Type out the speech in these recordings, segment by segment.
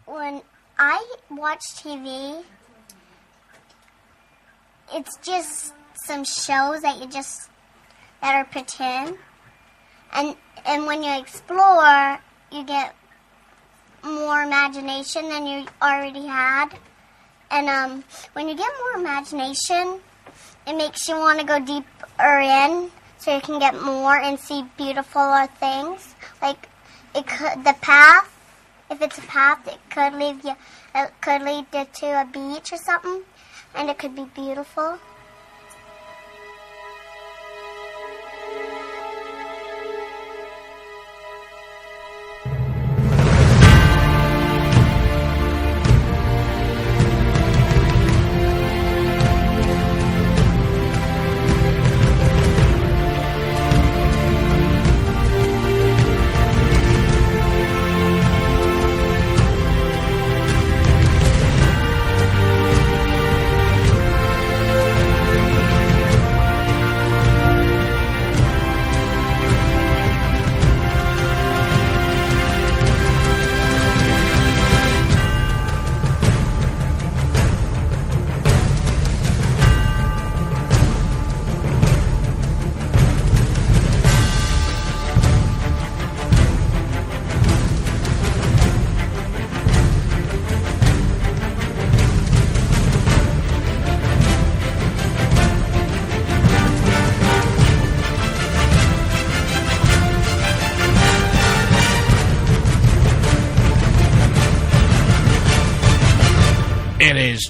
when I watch TV, it's just some shows that are pretend. And when you explore, you get more imagination than you already had. And when you get more imagination, it makes you want to go deeper in, so you can get more and see beautiful things. Like the path. If it's a path, it could lead you to a beach or something, and it could be beautiful.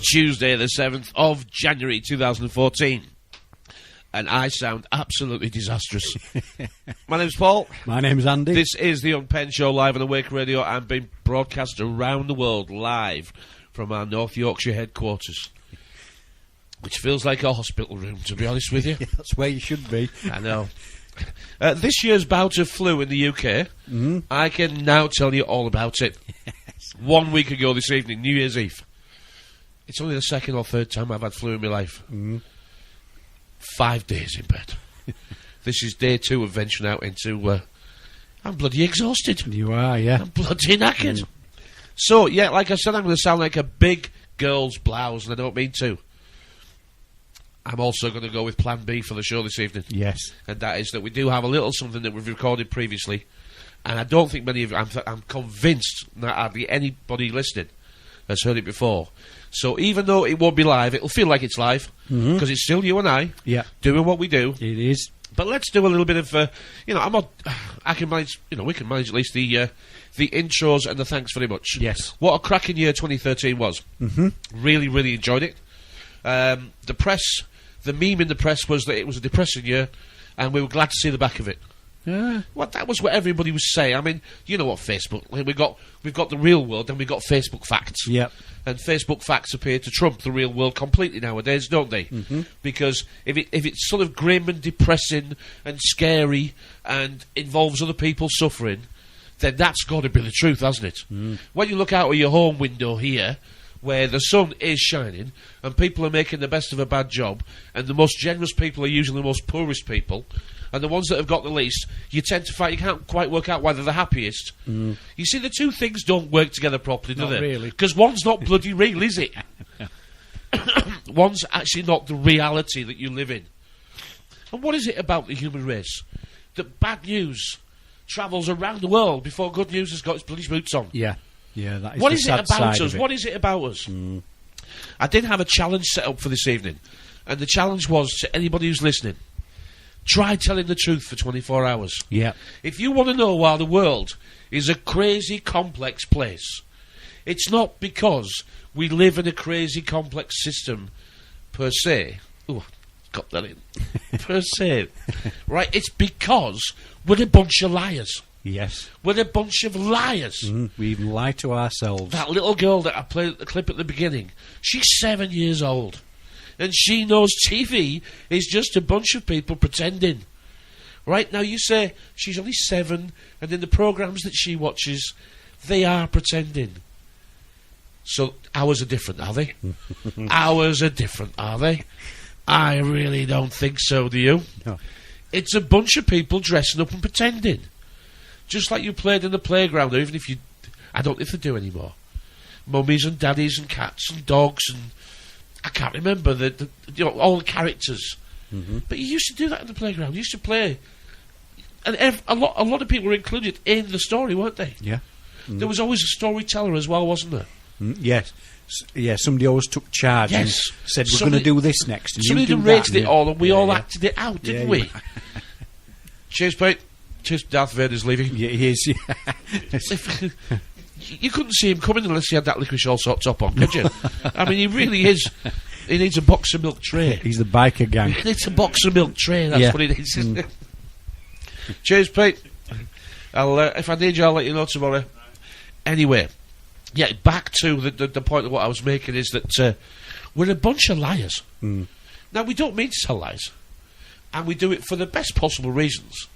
Tuesday the 7th of January 2014, and I sound absolutely disastrous. My name's Paul. My name's Andy. This is the Unpenned Show live on Awake Radio and being broadcast around the world live from our North Yorkshire headquarters, which feels like a hospital room, to be honest with you. That's where you should be. I know. This year's bout of flu in the UK, I can now tell you all about it. Yes. 1 week ago this evening, New Year's Eve. It's only the second or third time I've had flu in my life. 5 days in bed. This is day 2 of venturing out into... I'm bloody exhausted. You are, yeah. I'm bloody knackered. So, yeah, like I said, I'm going to sound like a big girl's blouse, and I don't mean to. I'm also going to go with Plan B for the show this evening. Yes. And that is that we do have a little something that we've recorded previously, and I don't think many of you... I'm convinced that hardly anybody listening has heard it before. So even though it won't be live, it'll feel like it's live, because it's still you and I doing what we do. It is. But let's do a little bit of, I can manage, we can manage at least the intros and the thanks very much. Yes. What a cracking year 2013 was. Really, really enjoyed it. The press, the meme in the press was that it was a depressing year, and we were glad to see the back of it. Yeah. Well, that was what everybody was saying. I mean, you know what Facebook... We've got the real world, and we've got Facebook facts. Yep. And Facebook facts appear to trump the real world completely nowadays, don't they? Because if it's sort of grim and depressing and scary and involves other people suffering, then that's got to be the truth, hasn't it? When you look out of your home window here, where the sun is shining, and people are making the best of a bad job, and the most generous people are usually the most poorest people... and the ones that have got the least, you tend to find you can't quite work out why they're the happiest. You see, the two things don't work together properly, do they? Not really. Because one's not bloody real, is it? One's actually not the reality that you live in. And what is it about the human race that bad news travels around the world before good news has got its bloody boots on? Yeah, that is what the is sad it about side us? of it. What is it about us? I did have a challenge set up for this evening, and the challenge was to anybody who's listening. Try telling the truth for 24 hours. Yeah. If you want to know why the world is a crazy, complex place, it's not because we live in a crazy, complex system, per se. Ooh, got that in. Per se. Right, it's because we're a bunch of liars. Yes. We're a bunch of liars. We even lie to ourselves. That little girl that I played the clip at the beginning, she's 7 years old. And she knows TV is just a bunch of people pretending. Right, now you say she's only 7, and in the programmes that she watches, they are pretending. So ours are different, are they? Ours are different, are they? I really don't think so, do you? No. It's a bunch of people dressing up and pretending. Just like you played in the playground, or even if you... I don't know if they do anymore. mummies and daddies and cats and dogs and I can't remember all the characters. Mm-hmm. But you used to do that in the playground. You used to play, and a lot of people were included in the story, weren't they? Yeah. There was always a storyteller as well, wasn't there? Yes. Yeah, somebody always took charge and said, we're going to do this next. And somebody you do narrated that. it all, and we all acted it out, didn't we? Yeah. Cheers, Pete. Cheers, Darth Vader's leaving. Yeah, he is. You couldn't see him coming unless he had that licorice all sort top on, could you? I mean, he really is. He needs a box of milk tray. He's the biker gang. He needs a box of milk tray, that's what he needs. Cheers, Pete. If I need you, I'll let you know tomorrow. Anyway, yeah, back to the point of what I was making is that we're a bunch of liars. Now, we don't mean to tell lies, and we do it for the best possible reasons,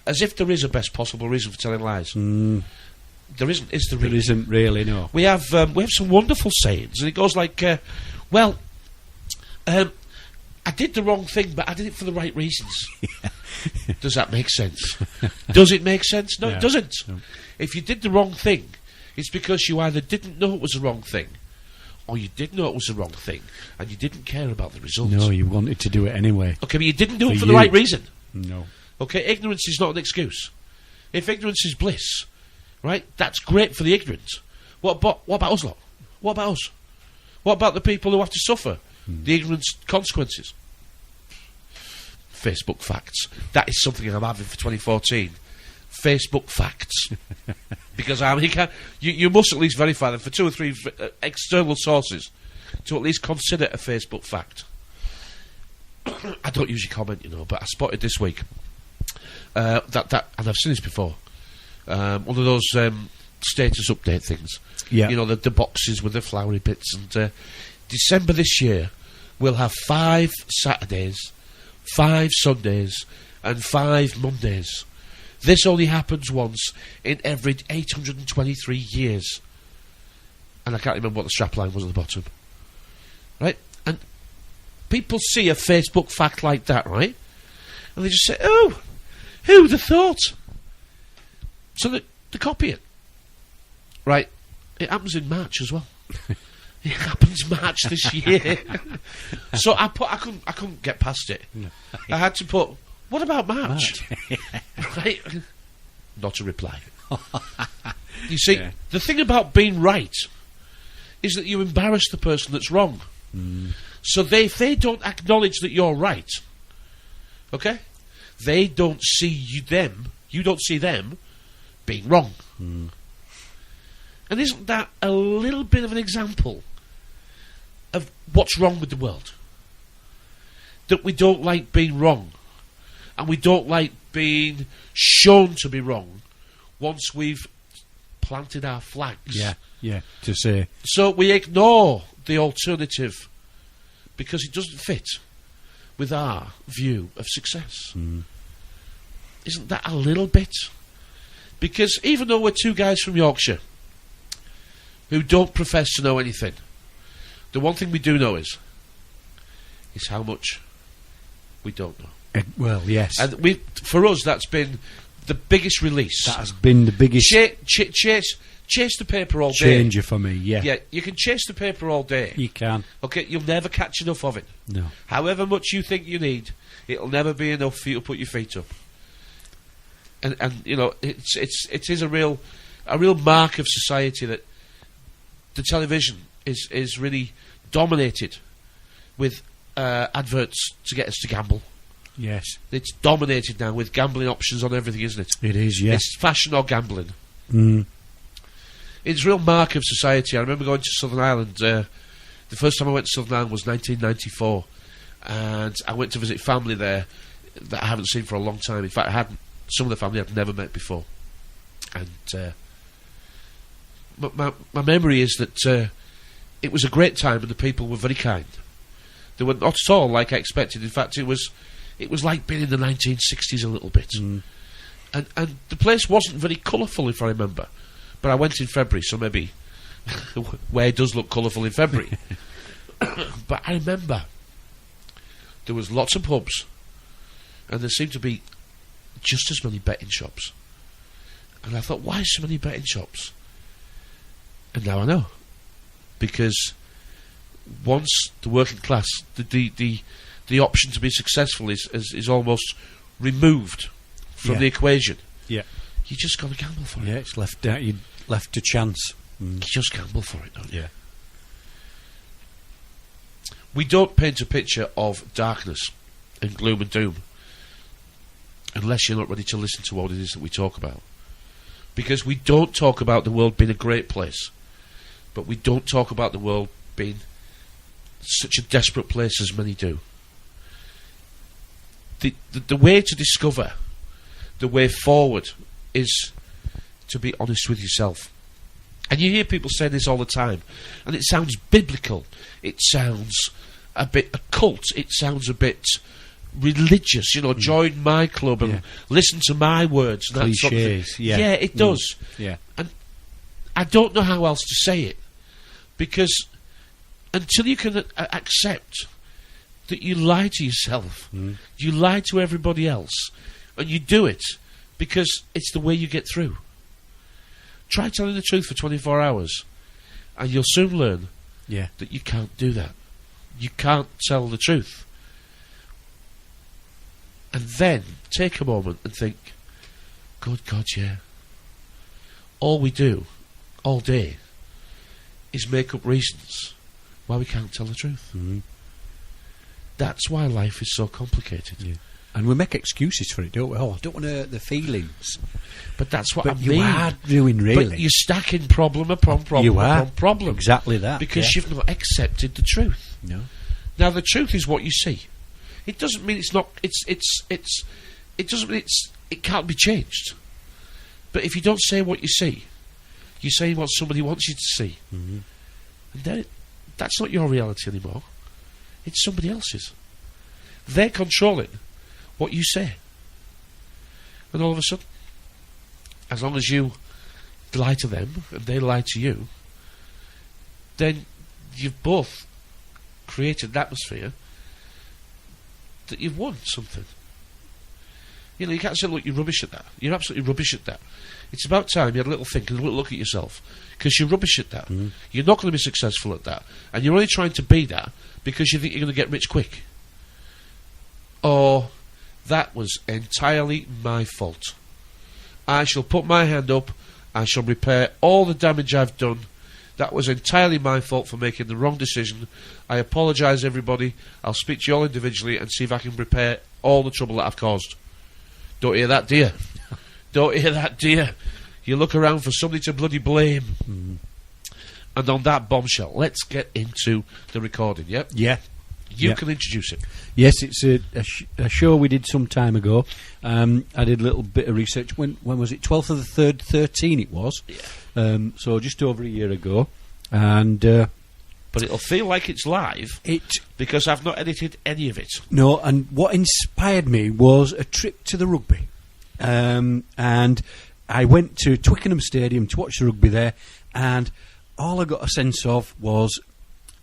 as if there is a best possible reason for telling lies. There isn't, is there really? There isn't really, no. We have some wonderful sayings, and it goes like, I did the wrong thing, but I did it for the right reasons. Does that make sense? Does it make sense? No, it doesn't. No. If you did the wrong thing, it's because you either didn't know it was the wrong thing, or you did know it was the wrong thing, and you didn't care about the results. No, you wanted to do it anyway. Okay, but you didn't do it for the right reason. No. Okay, ignorance is not an excuse. If ignorance is bliss, right, that's great for the ignorant. What about us lot? What about us? What about the people who have to suffer the ignorance consequences? Facebook facts. That is something I'm having for 2014. Facebook facts. Because you must at least verify them for 2 or 3 external sources to at least consider a Facebook fact. I don't usually comment, but I spotted this week that, and I've seen this before. One of those status update things. Yeah. The boxes with the flowery bits. And December this year, we'll have 5 Saturdays, 5 Sundays, and 5 Mondays. This only happens once in every 823 years. And I can't remember what the strapline was at the bottom. Right? And people see a Facebook fact like that, right? And they just say, oh, who'd have thought? So they copy it. Right? It happens in March as well. It happens March this year. So I couldn't get past it. No. I had to put, what about March? Right? Not a reply. You see, the thing about being right is that you embarrass the person that's wrong. So if they don't acknowledge that you're right, okay, they don't see you don't see them being wrong. And isn't that a little bit of an example of what's wrong with the world? That we don't like being wrong, and we don't like being shown to be wrong once we've planted our flags. Yeah, to say. So we ignore the alternative because it doesn't fit with our view of success. Isn't that a little bit? Because even though we're 2 guys from Yorkshire who don't profess to know anything, the one thing we do know is how much we don't know. Well, yes. And for us, that's been the biggest release. That has been the biggest... Chase the paper all day. Changer for me, yeah. Yeah, you can chase the paper all day. You can. Okay, you'll never catch enough of it. No. However much you think you need, it'll never be enough for you to put your feet up. And it is a real mark of society that the television is really dominated with adverts to get us to gamble. Yes. It's dominated now with gambling options on everything, isn't it? It is, yes. It's fashion or gambling. It's a real mark of society. I remember going to Southern Ireland. The first time I went to Southern Ireland was 1994, and I went to visit family there that I haven't seen for a long time. In fact, some of the family I'd never met before. And my memory is that it was a great time, and the people were very kind. They were not at all like I expected. In fact, it was like being in the 1960s a little bit. And the place wasn't very colourful, if I remember. But I went in February, so maybe where it does look colourful in February. But I remember there was lots of pubs, and there seemed to be just as many betting shops. And I thought, why so many betting shops? And now I know. because once the working class, the option to be successful is almost removed from the equation. Yeah. You just got to gamble for it. Yeah, it's left out. You left to chance. You just gamble for it, don't you? Yeah. We don't paint a picture of darkness and gloom and doom unless you're not ready to listen to what it is that we talk about. Because we don't talk about the world being a great place, but we don't talk about the world being such a desperate place as many do. The way to discover the way forward is to be honest with yourself. And you hear people say this all the time, and it sounds biblical, it sounds a bit occult, it sounds a bit religious, join my club and listen to my words. And cliches, that sort of thing. yeah. Yeah, it does. Yeah. And I don't know how else to say it, because until you can accept that you lie to yourself, you lie to everybody else, and you do it because it's the way you get through. Try telling the truth for 24 hours, and you'll soon learn that you can't do that. You can't tell the truth. And then take a moment and think, good God, yeah. All we do, all day, is make up reasons why we can't tell the truth. Mm-hmm. That's why life is so complicated. Yeah. And we make excuses for it, don't we? Oh, I don't want to hurt the feelings. But that's what I mean. You are doing, really. But you're stacking problem upon problem you are. upon problem. Exactly that. Because you've not accepted the truth. No. Now, the truth is what you see. It doesn't mean it's not. It doesn't mean it can't be changed. But if you don't say what you see, you're saying what somebody wants you to see, and then that's not your reality anymore. It's somebody else's. They're controlling what you say, and all of a sudden, as long as you lie to them and they lie to you, then you've both created an atmosphere that you've won something. You can't say, look, you're rubbish at that. You're absolutely rubbish at that. It's about time you had a little think and a little look at yourself, because you're rubbish at that. You're not going to be successful at that, and you're only trying to be that because you think you're going to get rich quick. Or, that was entirely my fault. I shall put my hand up, I shall repair all the damage I've done. That was entirely my fault for making the wrong decision. I apologise, everybody. I'll speak to you all individually and see if I can repair all the trouble that I've caused. Don't hear that, dear. Don't hear that, dear. You look around for somebody to bloody blame. And on that bombshell, let's get into the recording, yep? Yeah. You can introduce it. Yes, it's a show we did some time ago. I did a little bit of research. When was it? 12th of the 3rd, 13 it was. Yeah. So just over a year ago. And but it'll feel like it's live because I've not edited any of it. No, and what inspired me was a trip to the rugby. And I went to Twickenham Stadium to watch the rugby there, and all I got a sense of was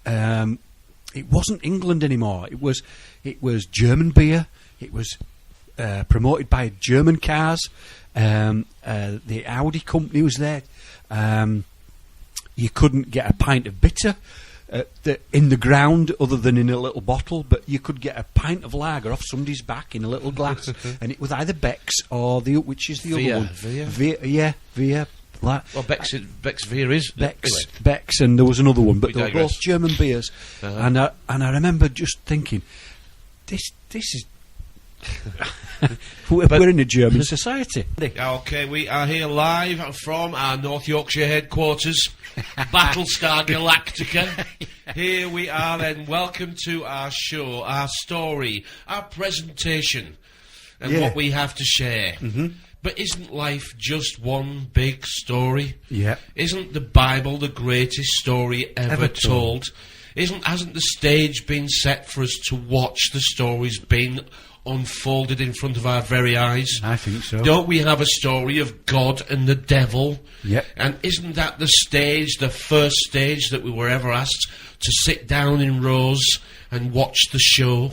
it wasn't England anymore. It was German beer. It was promoted by German cars. The Audi company was there. You couldn't get a pint of bitter in the ground other than in a little bottle, but you could get a pint of lager off somebody's back in a little glass, and it was either Beck's or which is the other one? Via. Well, Beck's Veer is Beck's, and there was another one, but they were both German beers. And I remember just thinking, this is we're in a German society. Okay, we are here live from our North Yorkshire headquarters, Battlestar Galactica. Here we are then. Welcome to our show, our story, our presentation, and what we have to share. But isn't life just one big story? Yeah. Isn't the Bible the greatest story ever told? Hasn't the stage been set for us to watch the stories being unfolded in front of our very eyes? I think so. Don't we have a story of God and the devil? Yep. And isn't that the stage, the first stage that we were ever asked to sit down in rows and watch the show?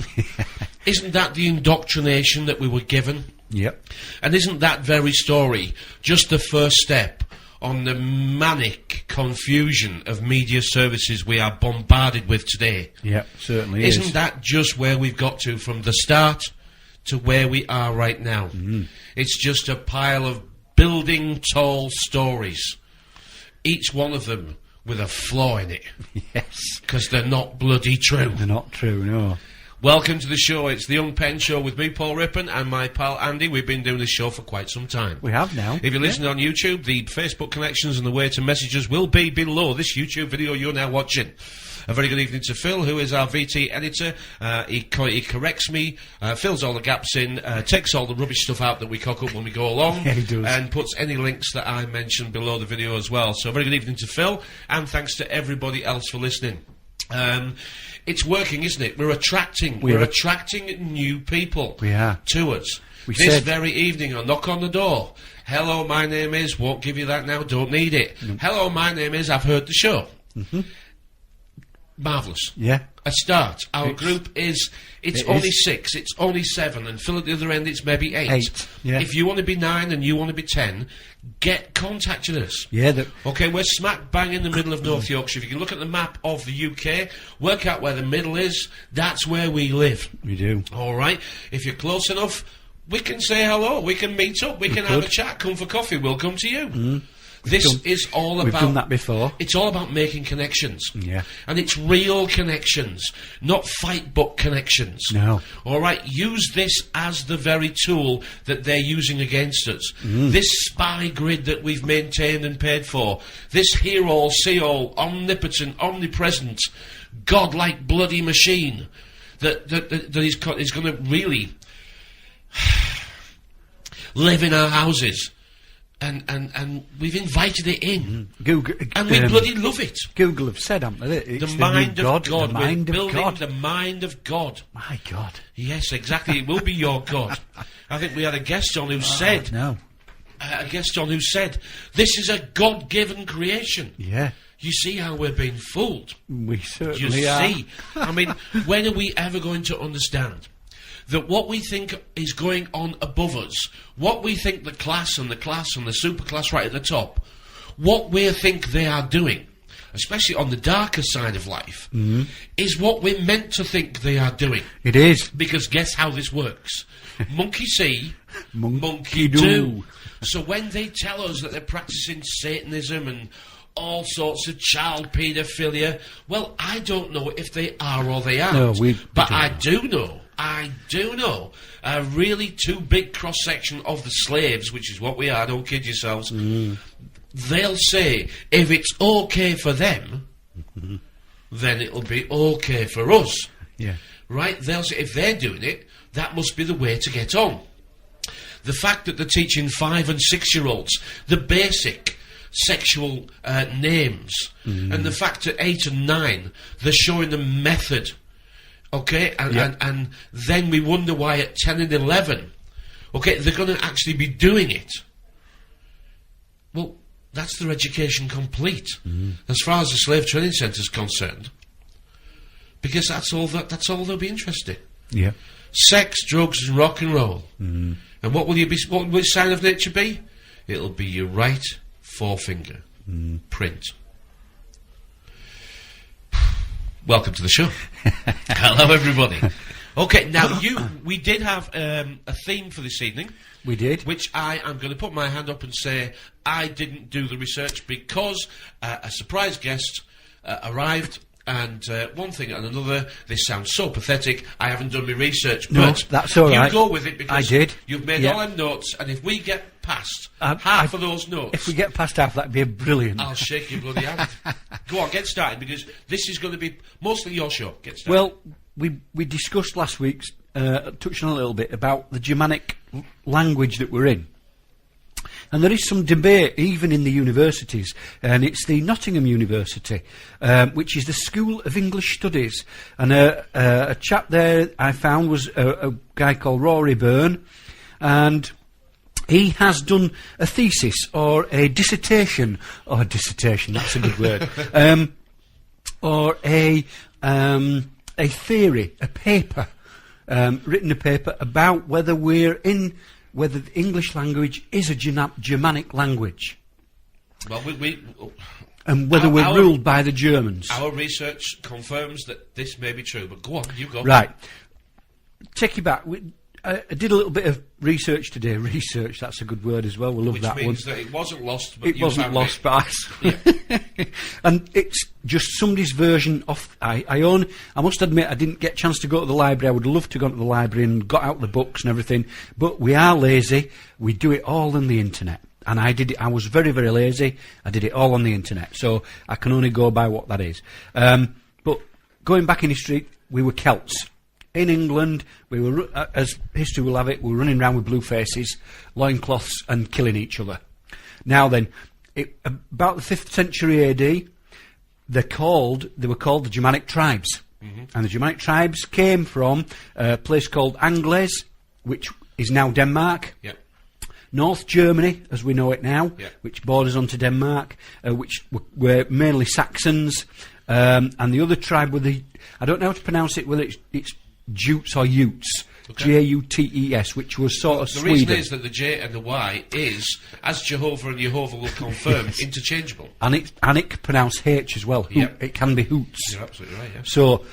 Isn't that the indoctrination that we were given? Yep. And isn't that very story just the first step on the manic confusion of media services we are bombarded with today. Yeah, certainly is. Isn't that just where we've got to from the start to where we are right now? It's just a pile of building tall stories, each one of them with a flaw in it. Yes. Because they're not bloody true. They're not true, no. Welcome to the show. It's the Unpenned Show with me, Paul Rippon, and my pal Andy. We've been doing this show for quite some time. We have now. If you're listening on YouTube, the Facebook connections and the way to messages will be below this YouTube video you're now watching. A very good evening to Phil, who is our VT editor. He corrects me, fills all the gaps in, takes all the rubbish stuff out that we cock up when we go along, Yeah, he does. and puts any links that I mention below the video as well. So a very good evening to Phil, and thanks to everybody else for listening. It's working, isn't it? We're attracting new people We are. to us. We This said- very evening, I'll knock on the door. Hello, my name is, won't give you that now, don't need it. Hello, my name is, I've heard the show. Marvellous. Yeah. A start. Our group is, it's It only is. 6, it's only 7, and Phil at the other end, it's maybe 8. 8, yeah. If you want to be 9 and you want to be 10, contact us. Yeah, Okay, we're smack bang in the middle of North Yorkshire. If you can look at the map of the UK, work out where the middle is, that's where we live. we do. Alright? If you're close enough, we can say hello, we can meet up, we can have a chat, come for coffee, we'll come to you. This is all We've about... done that before. It's all about making connections. Yeah. And it's real connections, not fight book connections. No. Alright, use this as the very tool that they're using against us. This spy grid that we've maintained and paid for, this hear all, see all, omnipotent, omnipresent, godlike bloody machine that is going to really live in our houses. And we've invited it in. Google, And we bloody love it. Google have said, haven't they? It's The new mind of God. The mind We're of building God. the mind of God. My God. Yes, exactly. It will be your God. I think we had a guest on who said, No. this is a God-given creation. Yeah. You see how we're being fooled. We You certainly are. see. I mean, when are we ever going to understand that what we think is going on above us, what we think the class and the super class right at the top, what we think they are doing, especially on the darker side of life, is what we're meant to think they are doing. It is. Because guess how this works? Monkey see, Monkey do. do. So when they tell us that they're practicing Satanism and all sorts of child paedophilia, well, I don't know if they are or they aren't. No, but don't I do know a really too big cross-section of the slaves, which is what we are, don't kid yourselves. They'll say, if it's okay for them, then it'll be okay for us. Yeah. Right? They'll say, if they're doing it, that must be the way to get on. The fact that they're teaching 5 and 6-year-olds the basic sexual names, and the fact at 8 and 9 they're showing them method, okay, and then we wonder why at 10 and 11, okay, they're going to actually be doing it. Well, that's their education complete, as far as the slave training centre is concerned, because that's all they'll be interested in. Yeah. Sex, drugs, and rock and roll. And what will your sign of nature be? It'll be your right forefinger print. Welcome to the show. Hello, everybody. Okay, now we did have a theme for this evening. We did. Which I am going to put my hand up and say I didn't do the research because a surprise guest arrived. And one thing and another, this sounds so pathetic, I haven't done my research, No, but that's all right. you go with it because I did. You've made Yeah. all them notes, and if we get past I've- half of those notes, If we get past half, that'd be brilliant. I'll shake your bloody hand. Go on, get started, because this is going to be mostly your show. Get started. Well, we discussed last week's, touched on a little bit about the Germanic language that we're in. And there is some debate even in the universities, and it's the Nottingham University, which is the School of English Studies. And a chap there I found was a guy called Rory Byrne, and he has done a thesis or a dissertation, that's a good word, or a theory, a paper, written a paper about whether the English language is a Germanic language. Well, and whether we're ruled by the Germans. Our research confirms that this may be true, but go on, you go. Right. Take you back. I did a little bit of research today. Research, that's a good word as well. We'll love that one. Which means that it wasn't lost, but it wasn't lost, but and it's just somebody's version of I must admit, I didn't get a chance to go to the library. I would love to go to the library and got out the books and everything, but we are lazy. We do it all on the internet. And I did it. I was very, very lazy. I did it all on the internet, so I can only go by what that is. But going back in history, we were Celts. In England, we were, as history will have it, we were running around with blue faces, loincloths, and killing each other. Now then, about the 5th century AD, they were called the Germanic tribes. Mm-hmm. And the Germanic tribes came from a place called Angles, which is now Denmark. Yep. North Germany, as we know it now, yep, which borders onto Denmark, which were mainly Saxons. And the other tribe were I don't know how to pronounce it, whether it's Jutes or Utes, okay. Jutes, which was sort of Sweden. The reason is that the J and the Y is, as Jehovah and Jehovah will confirm, yes, interchangeable. And it can pronounce H as well. Yep. It can be hoots. You're absolutely right, yeah. So,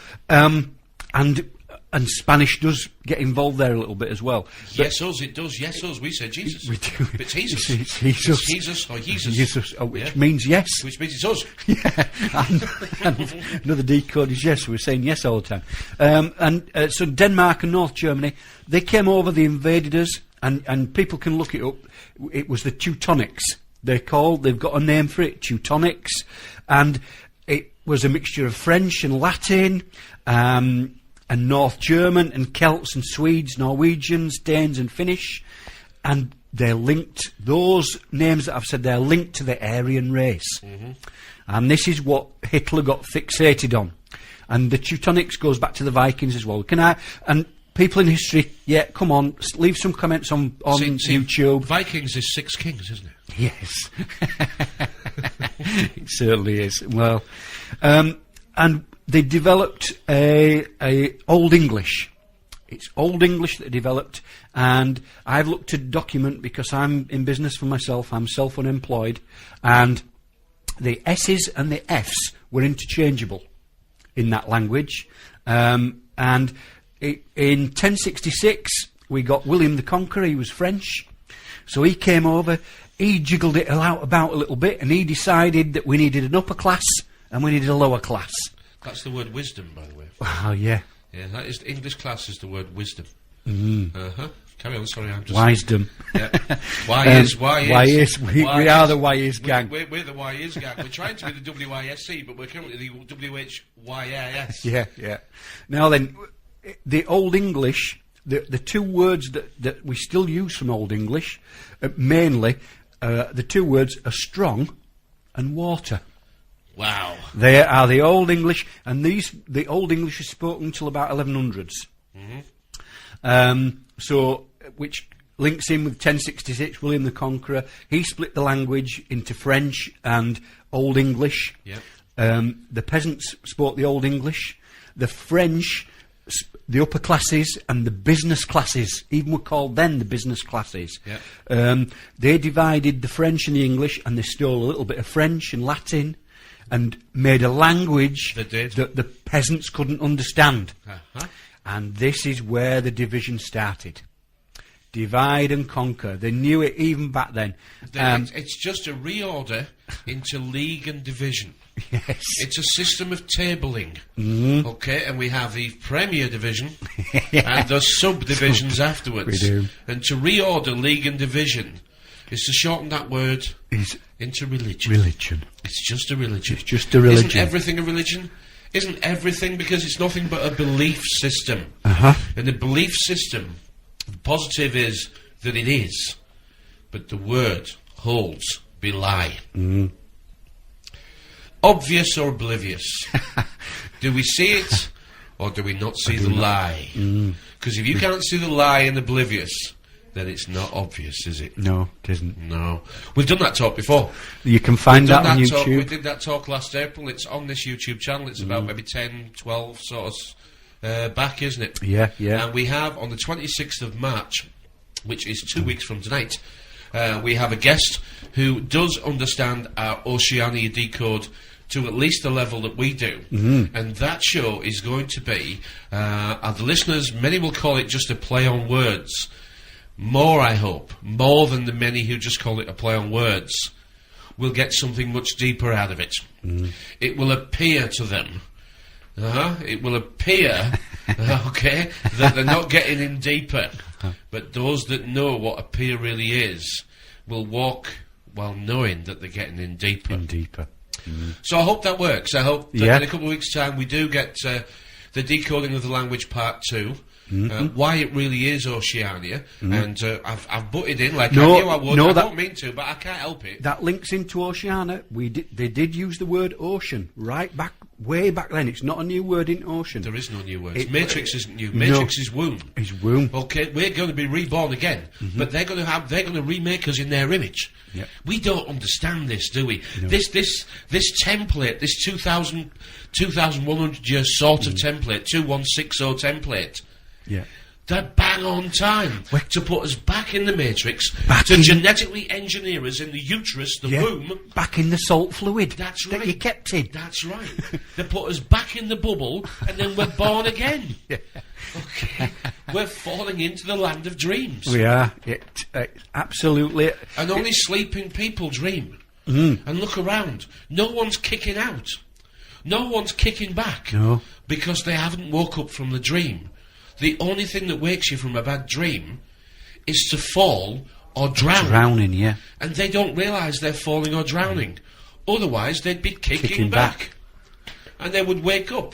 and Spanish does get involved there a little bit as well. Yes, us, it does. Yes, us, we say Jesus. We do. But it's Jesus. It's Jesus. It's Jesus or Jesus. Jesus, which means yes. Which means it's us. Yeah. And another decode is yes. We're saying yes all the time. So Denmark and North Germany, they came over, they invaded us, and people can look it up. It was the Teutonics. They've got a name for it, Teutonics. And it was a mixture of French and Latin, and North German, and Celts and Swedes, Norwegians, Danes and Finnish, and they're linked, those names that I've said, they're linked to the Aryan race. Mm-hmm. And this is what Hitler got fixated on. And the Teutonics goes back to the Vikings as well. And people in history, yeah, come on, leave some comments on YouTube. Vikings is 6 kings, isn't it? Yes. It certainly is. Well, and they developed a Old English. It's Old English that they developed, and I've looked at a document because I'm in business for myself. I'm self-unemployed, and the S's and the F's were interchangeable in that language. And in 1066, we got William the Conqueror. He was French, so he came over. He jiggled it about a little bit, and he decided that we needed an upper class and we needed a lower class. That's the word wisdom, by the way. Oh, yeah. Yeah, that is English class is the word wisdom. Mm. Uh-huh. Carry on, sorry, I'm just... Wisdom. Yeah. Why is. We are the Why is gang. We're the Why is gang. We're trying to be the WYSC, but we're currently the WHYIS. Yeah, yeah. Now then, the Old English, the 2 words that we still use from Old English, mainly, the 2 words are strong and water. Wow. They are the Old English, and the Old English is spoken till about 1100s. Mm-hmm. So, which links in with 1066, William the Conqueror. He split the language into French and Old English. Yep. The peasants spoke the Old English. The French, the upper classes and the business classes, even were called then the business classes. Yep. They divided the French and the English, and they stole a little bit of French and Latin, and made a language that the peasants couldn't understand. Uh-huh. And this is where the division started. Divide and conquer. They knew it even back then. It's just a reorder into league and division. Yes. It's a system of tabling. Mm-hmm. Okay, and we have the Premier Division and the subdivisions afterwards. We do. And to reorder league and division is to shorten that word into religion. Religion. It's just a religion. It's just a religion. Isn't everything a religion? Isn't everything, because it's nothing but a belief system. Uh-huh. And the belief system, the positive is that it is, but the word holds belie. Mm. Obvious or oblivious? Do we see it, or do we not see the lie? Because if you can't see the lie and oblivious, then it's not obvious, is it? No, it isn't. No. We've done that talk before. You can find that on YouTube. We did that talk last April. It's on this YouTube channel. It's about maybe 10, 12 sort of back, isn't it? Yeah, yeah. And we have on the 26th of March, which is 2 weeks from tonight, we have a guest who does understand our Oceania decode to at least the level that we do. And that show is going to be, the listeners, many will call it just a play on words. More, I hope, more than the many who just call it a play on words, will get something much deeper out of it. It will appear to them, it will appear, okay, that they're not getting in deeper. But those that know what appear really is will walk while knowing that they're getting in deeper. So I hope that works. I hope that in a couple of weeks' time we do get the decoding of the language part 2. Why it really is Oceania, and I've butted in like I knew I would. I don't mean to, but I can't help it. That links into Oceania. They did use the word ocean way back then. It's not a new word in ocean. There is no new word. Matrix isn't new. Matrix is womb. Is womb. Okay, we're going to be reborn again, but they're going to remake us in their image. Yep. We don't understand this, do we? No. This template, this 2,100 year sort of template, 2160 template. Yeah. They're bang on time to put us back in the Matrix, genetically engineer us in the uterus, the womb. Back in the salt fluid. That's right. That you kept in. That's right. They put us back in the bubble, and then we're born again. Okay. We're falling into the land of dreams. We are. Absolutely. And only sleeping people dream. And look around. No one's kicking out. No one's kicking back. No. Because they haven't woke up from the dream. The only thing that wakes you from a bad dream is to fall or drown. Drowning, yeah. And they don't realise they're falling or drowning. Otherwise, they'd be kicking back. And they would wake up.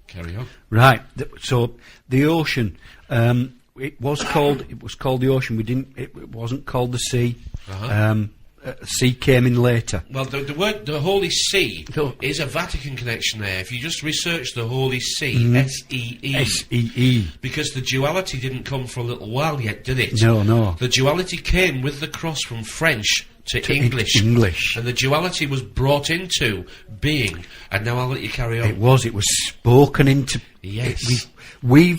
Carry on. Right. So the ocean, it was called the ocean. It wasn't called the sea. Sea came in later. Well, the word, the Holy See, is a Vatican connection there. If you just research the Holy See, S-E-E. S-E-E. Because the duality didn't come for a little while yet, did it? No. The duality came with the cross from French to English. English. And the duality was brought into being. And now I'll let you carry on. It was spoken into... Yes. We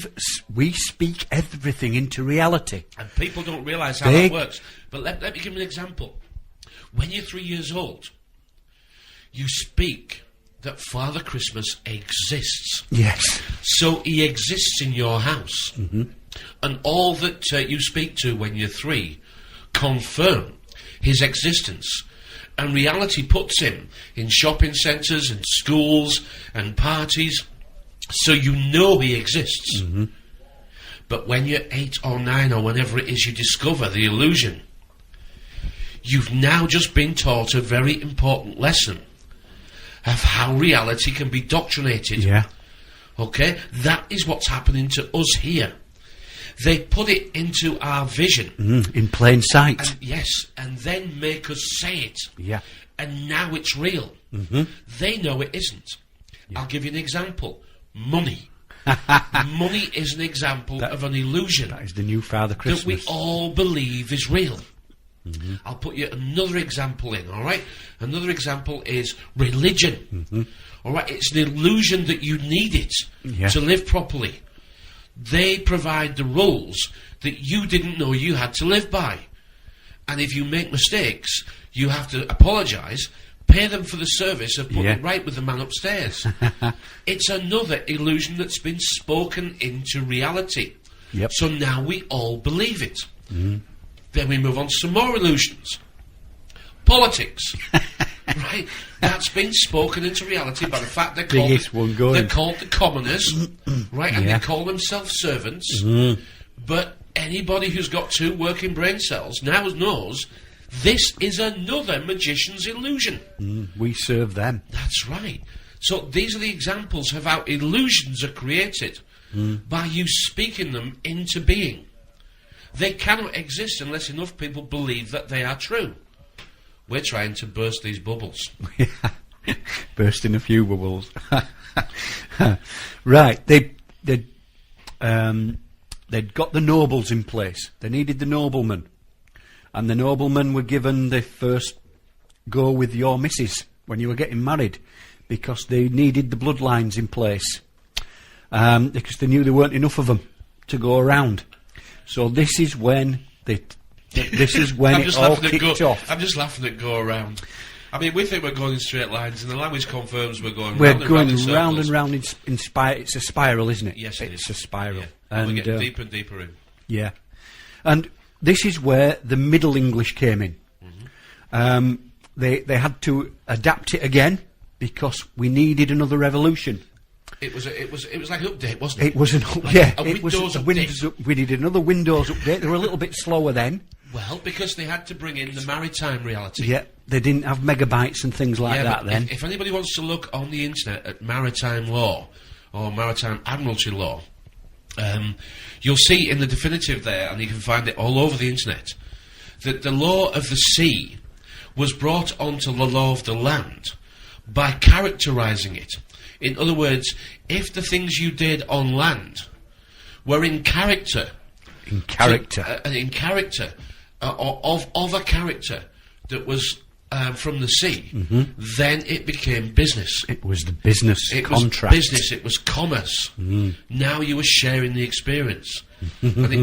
speak everything into reality. And people don't realise how that works. But let me give you an example. When you're 3 years old, you speak that Father Christmas exists. Yes. So he exists in your house. And all that you speak to when you're 3 confirm his existence. And reality puts him in shopping centres and schools and parties. So you know he exists. But when you're 8 or 9 or whenever it is you discover the illusion, you've now just been taught a very important lesson of how reality can be doctrinated. Yeah. Okay? That is what's happening to us here. They put it into our vision. In plain sight. Yes, and then make us say it. Yeah. And now it's real. They know it isn't. I'll give you an example. Money. Money is an example of an illusion. That is the new Father Christmas. That we all believe is real. I'll put you another example in, all right? Another example is religion. All right? It's an illusion that you need it to live properly. They provide the rules that you didn't know you had to live by. And if you make mistakes, you have to apologise, pay them for the service of putting it right with the man upstairs. It's another illusion that's been spoken into reality. So now we all believe it. Then we move on to some more illusions. Politics. Right? That's been spoken into reality by the fact they're called the commoners. Right? And they call themselves servants. But anybody who's got 2 working brain cells now knows this is another magician's illusion. We serve them. That's right. So these are the examples of how illusions are created by you speaking them into being. They cannot exist unless enough people believe that they are true. We're trying to burst these bubbles. Bursting a few bubbles. Right. They'd got the nobles in place. They needed the noblemen. And the noblemen were given the first go with your missus when you were getting married, because they needed the bloodlines in place. Because they knew there weren't enough of them to go around. So this is when they This is when it all kicked off. I'm just laughing at go around. I mean, we think we're going in straight lines, and the language confirms we're going round round and round in it's a spiral, isn't it? Yes, it's a spiral. Yeah. And we're getting deeper and deeper in. Yeah. And this is where the Middle English came in. Mm-hmm. They had to adapt it again because we needed another revolution. It was like an update, wasn't it? It was we needed another Windows update. They were a little bit slower then. Well, because they had to bring in the maritime reality. Yeah, they didn't have megabytes and things like that then. If anybody wants to look on the internet at maritime law or maritime admiralty law, you'll see in the definitive there, and you can find it all over the internet, that the law of the sea was brought onto the law of the land by characterising it. In other words, if the things you did on land were in character... In character. Of a character that was from the sea, then it became business. It was the business contract. It was business, it was commerce. Now you were sharing the experience. And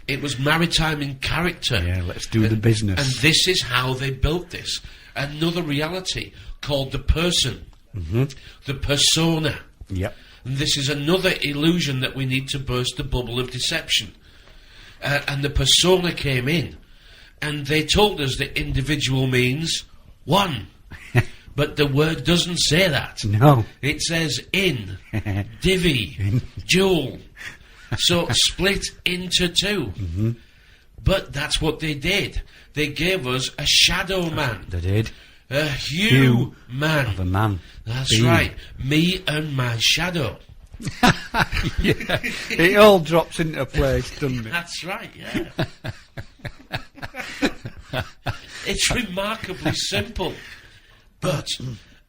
it was maritime in character. Yeah, let's do the business. And this is how they built this. Another reality called the person. The persona. Yep. And this is another illusion that we need to burst the bubble of deception. And the persona came in. And they told us that individual means one. But the word doesn't say that. No. It says in, divvy, jewel. So split into two. But that's what they did. They gave us a shadow man. They did. A hue man. Of a man. That's right. Me and my shadow. Yeah. It all drops into place, doesn't it? That's right, yeah. It's remarkably simple. But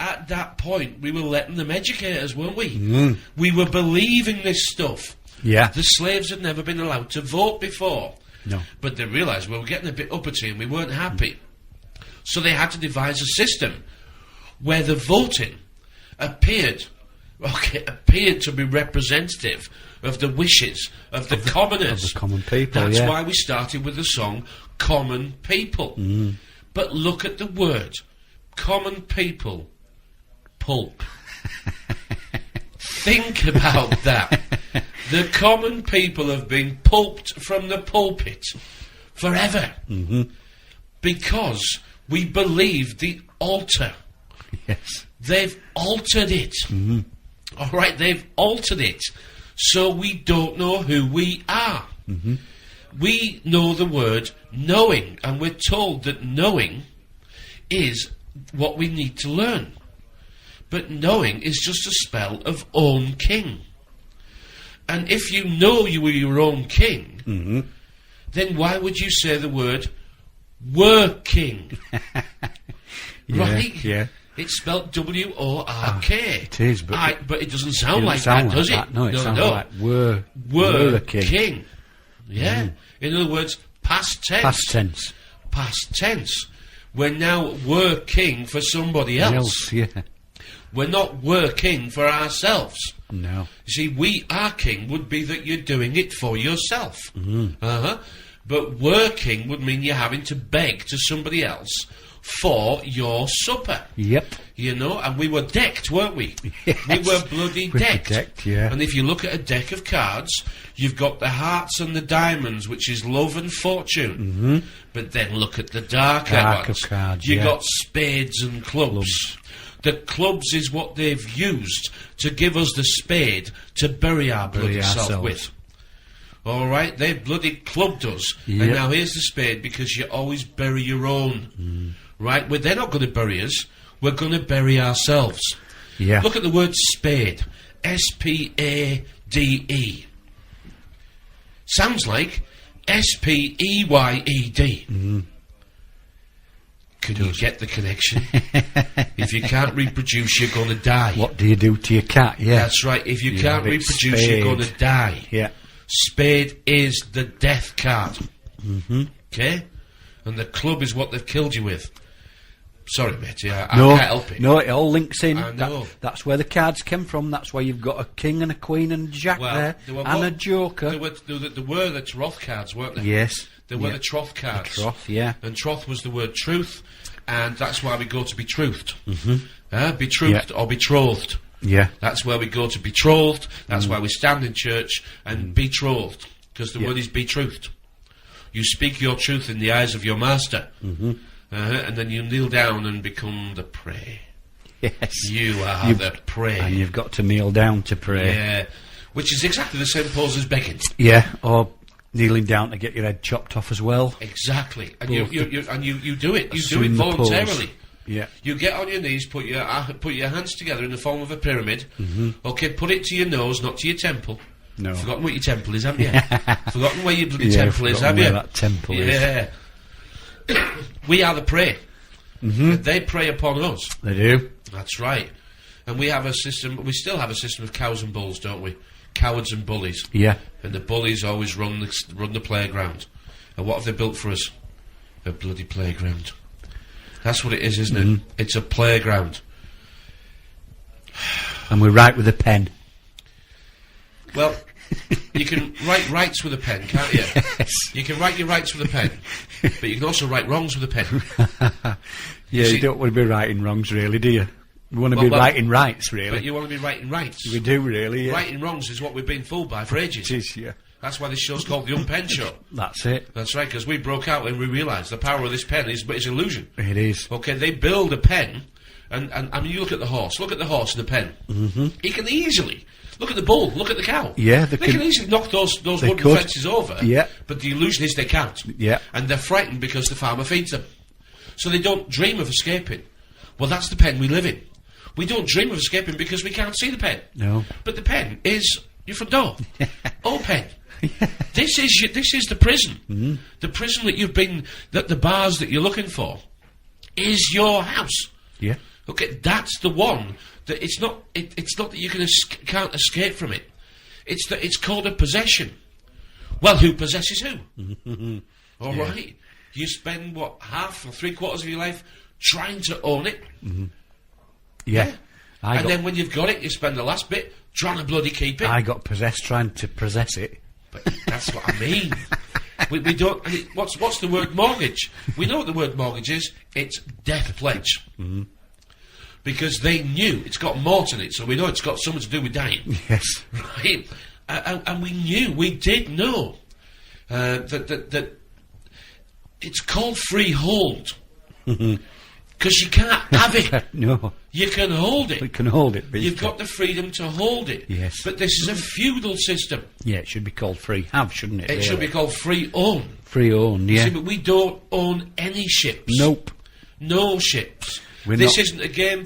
at that point, we were letting them educate us, weren't we? We were believing this stuff. Yeah. The slaves had never been allowed to vote before. No. But they realised we were getting a bit uppity and we weren't happy. So they had to devise a system where the voting appeared to be representative of the wishes of the commoners. Of the common people, That's why we started with the song Common People. But look at the word. Common people. Pulp. Think about that. The common people have been pulped from the pulpit forever. Because we believe the altar. Yes. They've altered it. All right, they've altered it. So we don't know who we are. We know the word knowing, and we're told that knowing is what we need to learn. But knowing is just a spell of own king. And if you know you were your own king, then why would you say the word were king? Right? Yeah. It's spelled W-O-R-K. It is, but it doesn't sound like that, does it? No, it sounds like were the king. Yeah. In other words, past tense. Past tense. Past tense. We're now were king for somebody else. Yeah. We're not were king for ourselves. No. You see, we are king would be that you're doing it for yourself. But were king would mean you're having to beg to somebody else for your supper. Yep. You know, and we were decked, weren't we? Yes. We were bloody decked. Decked, yeah. And if you look at a deck of cards, you've got the hearts and the diamonds, which is love and fortune. But then look at the darker ones. Of cards, You've got spades and clubs. The clubs is what they've used to give us the spade to bury our bloody self with. All right, they bloody clubbed us. Yep. And now here's the spade, because you always bury your own. Right? Well, they're not going to bury us. We're going to bury ourselves. Yeah. Look at the word spade. S-P-A-D-E. Sounds like S-P-E-Y-E-D. Can you get the connection? If you can't reproduce, you're going to die. What do you do to your cat? Yeah. That's right. If you can't reproduce, you're going to die. Yeah. Spade is the death card. Okay? And the club is what they've killed you with. Sorry, mate. I can't help it. No, it all links in. I know. That's where the cards came from. That's why you've got a king and a queen and a jack there. And a joker. There were the Taroth cards, weren't there? Yes. There were the troth cards. The troth, yeah. And troth was the word truth, and that's why we go to betrothed. Betrothed or betrothed. Yeah. That's where we go to betrothed. That's why we stand in church and betrothed, because the word is betrothed. You speak your truth in the eyes of your master, and then you kneel down and become the prey. Yes. You are the prey. And you've got to kneel down to pray. Yeah. Which is exactly the same pose as begging. Yeah, or kneeling down to get your head chopped off as well. Exactly. And you do it. You do it Assume the voluntarily. pose. Yeah. You get on your knees, put your hands together in the form of a pyramid. Okay, put it to your nose, not to your temple. No. Forgotten what your temple is, haven't you? Forgotten where your bloody temple is, have you? Where that temple is. We are the prey. They prey upon us. They do. That's right. And we have a system. We still have a system of cows and bulls, don't we? Cowards and bullies. Yeah. And the bullies always run the playground. And what have they built for us? A bloody playground. That's what it is, isn't it? It's a playground. And we write with a pen. Well, you can write rights with a pen, can't you? Yes. You can write your rights with a pen, but you can also write wrongs with a pen. You don't want to be writing wrongs, really, do you? We want to be writing rights, really. But you want to be writing rights. We do, really, yeah. Writing wrongs is what we've been fooled by for ages. It is, yeah. That's why this show's called the Unpenned Show. That's it. That's right, because we broke out and we realised the power of this pen is illusion. It is. Okay, they build a pen, and I mean, you look at the horse and the pen. He can easily... Look at the bull, look at the cow. Yeah, they can easily knock those wooden fences over. Yeah. But the illusion is they can't. Yeah. And they're frightened because the farmer feeds them. So they don't dream of escaping. Well, that's the pen we live in. We don't dream of escaping because we can't see the pen. No. But the pen is your front door. Oh, pen. This is the prison. The prison that you've been, that the bars that you're looking for, is your house. Yeah. Okay, that's the one that it's not that you can't escape from it. It's that it's called a possession. Well, who possesses who? All right. You spend half or 3/4 of your life trying to own it. Yeah. And then when you've got it, you spend the last bit trying to bloody keep it. I got possessed trying to possess it. But that's what I mean. we don't. I mean, what's the word mortgage? We know what the word mortgage is. It's death pledge. Because they knew it's got mort in it, so we know it's got something to do with dying. Yes. Right? And we did know that it's called freehold. Because you can't have it. No. You can hold it. You can hold it. But You've got the freedom to hold it. Yes. But this is a feudal system. Yeah, it should be called free have, shouldn't it? It should be called free own. Free own, yeah. See, but we don't own any ships. Nope. No ships. This isn't a game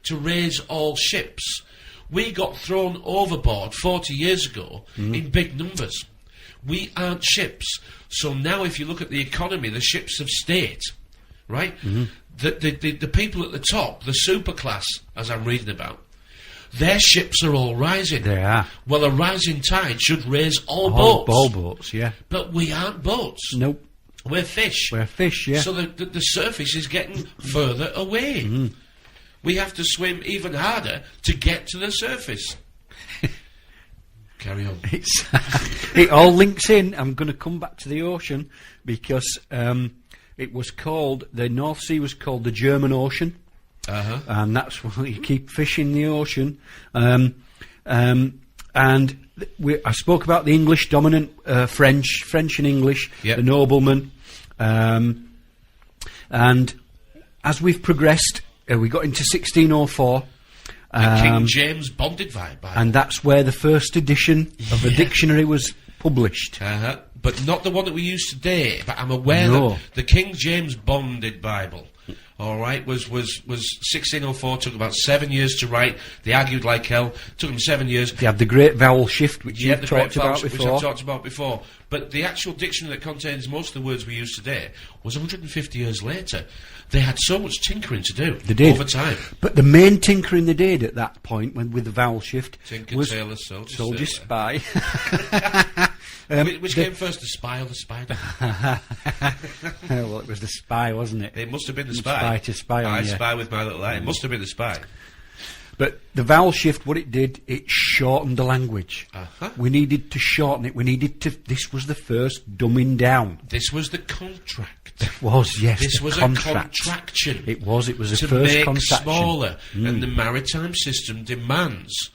to raise all ships. We got thrown overboard 40 years ago in big numbers. We aren't ships. So now if you look at the economy, the ships of state, right? The people at the top, the super class, as I'm reading about, their ships are all rising. They are. Well, a rising tide should raise all boats. All boats, yeah. But we aren't boats. Nope. We're fish. We're fish, yeah. So the surface is getting further away. We have to swim even harder to get to the surface. Carry on. It all links in. I'm going to come back to the ocean because it was called, the North Sea was called the German Ocean. And that's why you keep fish in the ocean. And I spoke about the English dominant, French and English, the noblemen. And as we've progressed, we got into 1604. King James bonded Bible. And that's where the first edition of the dictionary was published. But not the one that we use today. But I'm aware that the King James bonded Bible, all right, was 1604. Took about 7 years to write. They argued like hell. Took them 7 years. They had the great vowel shift, which you've talked about before. Which I've talked about before. But the actual dictionary that contains most of the words we use today was 150 years later. They had so much tinkering to do. They did. Over time. But the main tinkering they did at that point, with the vowel shift, Tinker, was Tailor, Soldier, Spy. Which came first, the spy or the spider? Well, it was the spy, wasn't it? It must have been the spy. Spy to spy on I you. spy with my little eye. It must have been the spy. But the vowel shift, what it did, it shortened the language. We needed to shorten it. This was the first dumbing down. This was the contract. It was, yes. This was contract. A contraction. It was the to first make contraction. Smaller. And the maritime system demands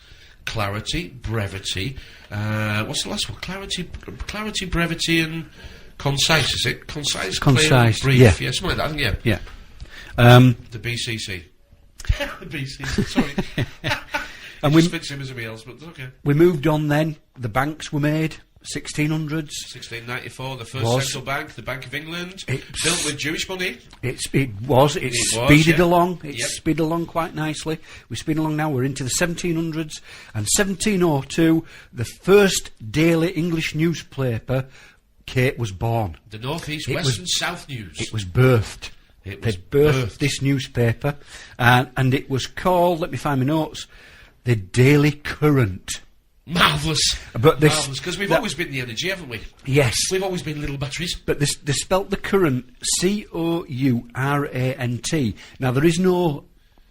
clarity, brevity. What's the last one? Clarity, brevity, and concise. Is it concise? Concise. Clear, brief. Yeah, something like that. Yeah. Yeah. The BCC. The BCC. Sorry. And just fits him as something else, but it's okay. We moved on then. The banks were made. 1600s. 1694, the first central bank, the Bank of England, built with Jewish money. It speeded along. It speeded along quite nicely. We speed along now. We're into the 1700s, and 1702, the first daily English newspaper, Kate, was born. The North East, West, and South News. It was birthed. They birthed this newspaper, and it was called. Let me find my notes. The Daily Courant. Marvellous. Marvellous, because we've always been the energy, haven't we? Yes. We've always been little batteries. But they spelt the Courant Courant. Now, there is no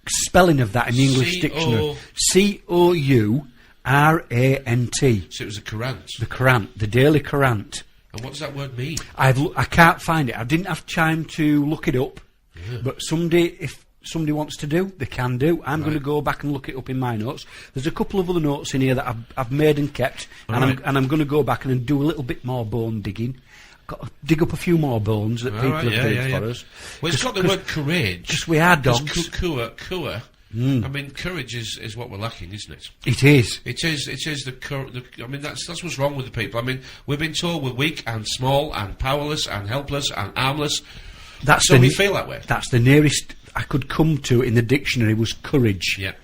spelling of that in the English dictionary. Courant. So it was a Courant. The Courant, the Daily Courant. And what does that word mean? I can't find it. I didn't have time to look it up. Yeah. But if somebody wants to do, they can do. I'm going to go back and look it up in my notes. There's a couple of other notes in here that I've made and kept, and I'm going to go back and do a little bit more bone digging. Got to dig up a few more bones that people have digged for us. Well, it's got the word courage. Because we are dogs. Cour. I mean, courage is what we're lacking, isn't it? It is. It is the I mean, that's what's wrong with the people. I mean, we've been told we're weak and small and powerless and helpless and armless. We feel that way. That's the nearest I could come to in the dictionary was courage. Yeah.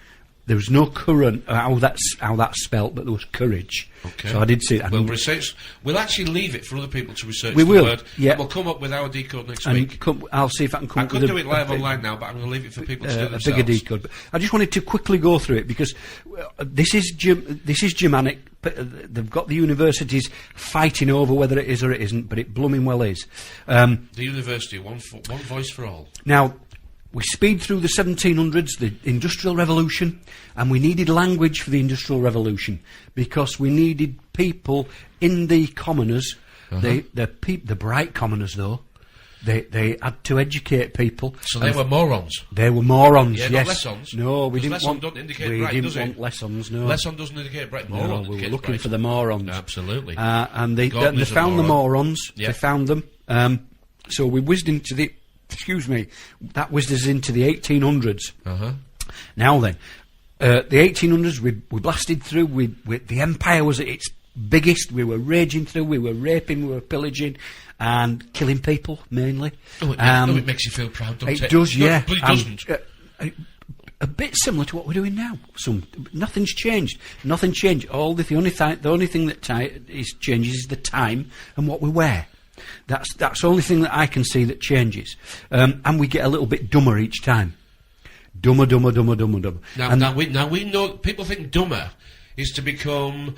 There was no current how that's spelt, but there was courage. Okay. So I did see it. We'll actually leave it for other people to research. We will. Word. Yeah. We'll come up with our decode next week. I'll see if I can come. I could do it live online now, but I'm going to leave it for people to do themselves. A bigger decode. But I just wanted to quickly go through it because this is Germanic. They've got the universities fighting over whether it is or it isn't, but it blooming well is. The university, one voice for all. Now, we speed through the 1700s, the Industrial Revolution, and we needed language for the Industrial Revolution because we needed people in the commoners, the bright commoners though. They had to educate people. So they were morons. They were morons. Yeah, yes. Not lessons. No, we didn't want. Don't indicate bright, does it? Want lessons. No. Lesson doesn't indicate bright. Moron. No, we were looking for the morons. Absolutely. And they found the morons. Yep. They found them. So we whizzed into the. Excuse me. That whizzed us into the 1800s. Now then, the 1800s we blasted through. The empire was at its biggest. We were raging through. We were raping. We were pillaging. And killing people, mainly. It makes you feel proud, doesn't it? It does, yeah. But it doesn't. A bit similar to what we're doing now. Nothing's changed. Nothing changed. The only thing that changes is the time and what we wear. That's the only thing that I can see that changes. And we get a little bit dumber each time. Dumber. Now we know people think dumber is to become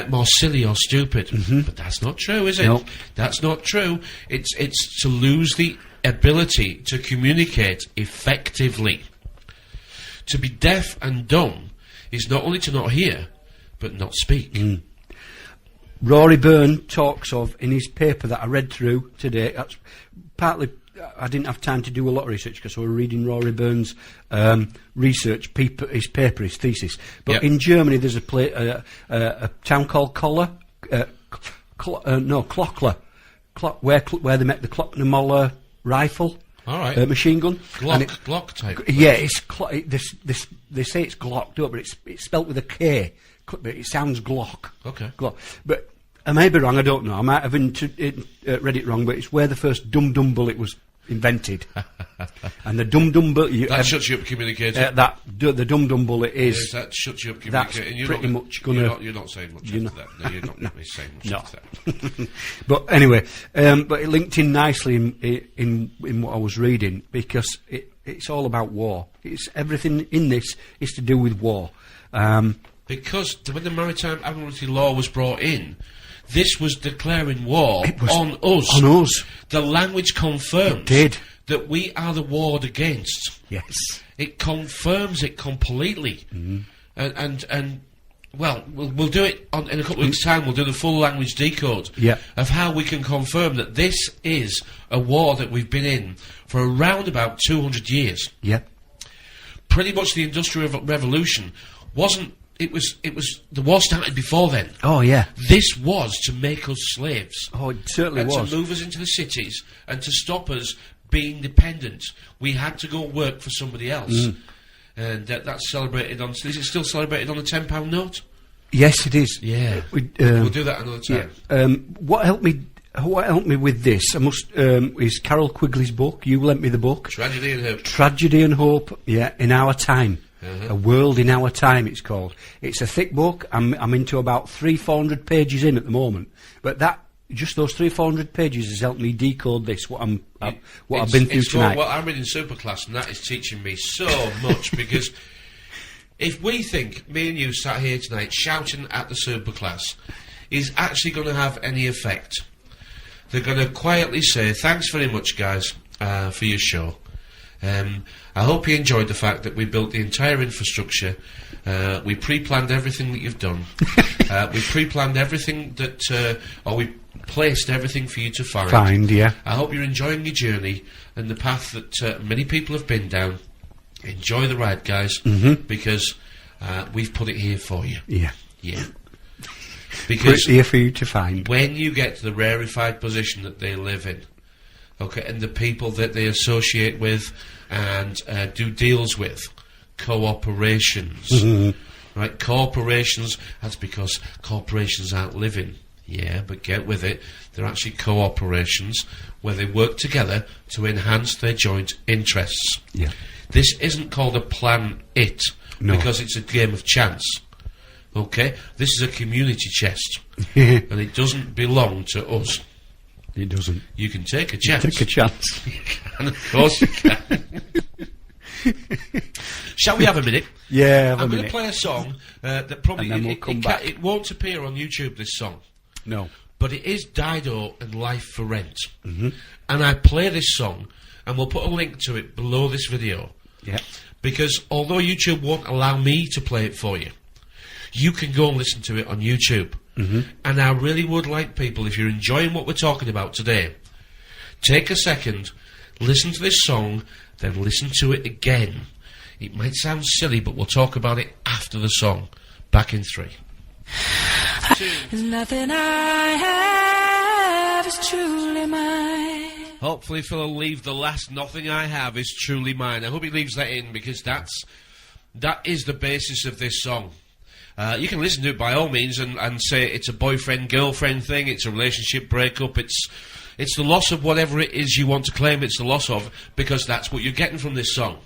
more silly or stupid, but that's not true, is it? No. That's not true. It's to lose the ability to communicate effectively. To be deaf and dumb is not only to not hear, but not speak. Rory Byrne talks of, in his paper that I read through today, that's partly, I didn't have time to do a lot of research because I was reading Rory Byrne's research, his paper, his thesis. But in Germany there's a town called Koller, Klockler, where they make the Klockner rifle. All right. Machine gun. Glock type. Yeah, they say it's Glock, but it's spelt with a K. But it sounds Glock. Okay. Glock. But I may be wrong, I don't know. I might have read it wrong, but it's where the first dum-dum bullet was invented. And the dum-dum bullet... That shuts you up communicating. The dum-dum bullet is... Yes, that shuts you up communicating. That's pretty much going to... You're not saying much after that. No, you're not really saying much after that. But anyway, but it linked in nicely in what I was reading, because it's all about war. It's everything in this is to do with war. Because when the Maritime Admiralty Law was brought in, this was declaring war on us. On us. The language confirms it did. that we are the warred against. Yes. it confirms it completely. And well, we'll do it in a couple of weeks' time. We'll do the full language decode of how we can confirm that this is a war that we've been in for around about 200 years. Yeah. Pretty much the Industrial Revolution wasn't. It was the war started before then. Oh yeah. This was to make us slaves. Oh, it certainly and was. to move us into the cities and to stop us being dependent. We had to go work for somebody else. And that's celebrated on... Is it still celebrated on the £10 note? Yes, it is. Yeah. We'll do that another time. Yeah. What helped me with this, I must, is Carol Quigley's book. You lent me the book. Tragedy and Hope. Tragedy and Hope, yeah, in Our Time. A World in Our Time, it's called. It's a thick book. I'm into about 300-400 pages in at the moment. But just those 300-400 pages has helped me decode this, what I've been through tonight. Well, I'm reading Superclass, and that is teaching me so much, because if we think, me and you sat here tonight shouting at the Superclass is actually going to have any effect, they're going to quietly say, thanks very much, guys, for your show. I hope you enjoyed the fact that we built the entire infrastructure. We pre-planned everything that you've done. We pre-planned everything that, or we placed everything for you to find. Yeah. I hope you're enjoying your journey and the path that many people have been down. Enjoy the ride, guys, because we've put it here for you. Yeah. Yeah. Because put it here for you to find. When you get to the rarefied position that they live in, okay, and the people that they associate with and do deals with, cooperations, right? Corporations, that's because corporations aren't living. Yeah, but get with it. They're actually cooperations where they work together to enhance their joint interests. Yeah. This isn't called a plan it, because it's a game of chance. Okay? This is a community chest. And it doesn't belong to us. It doesn't. You can take a chance. Take a chance. You can, of course you can. Shall we have a minute? Yeah, I'm going to play a song that probably... And then we'll come back. It won't appear on YouTube, this song. No. But it is Dido and Life for Rent. And I play this song, and we'll put a link to it below this video. Yeah. Because although YouTube won't allow me to play it for you, you can go and listen to it on YouTube. And I really would like people, if you're enjoying what we're talking about today, take a second, listen to this song, then listen to it again. It might sound silly, but we'll talk about it after the song. Back in 3. Nothing I have is truly mine. Hopefully Phil will leave the last "nothing I have is truly mine." I hope he leaves that in, because that is the basis of this song. You can listen to it by all means and say it's a boyfriend-girlfriend thing, it's a relationship breakup, it's the loss of whatever it is you want to claim it's the loss of, because that's what you're getting from this song.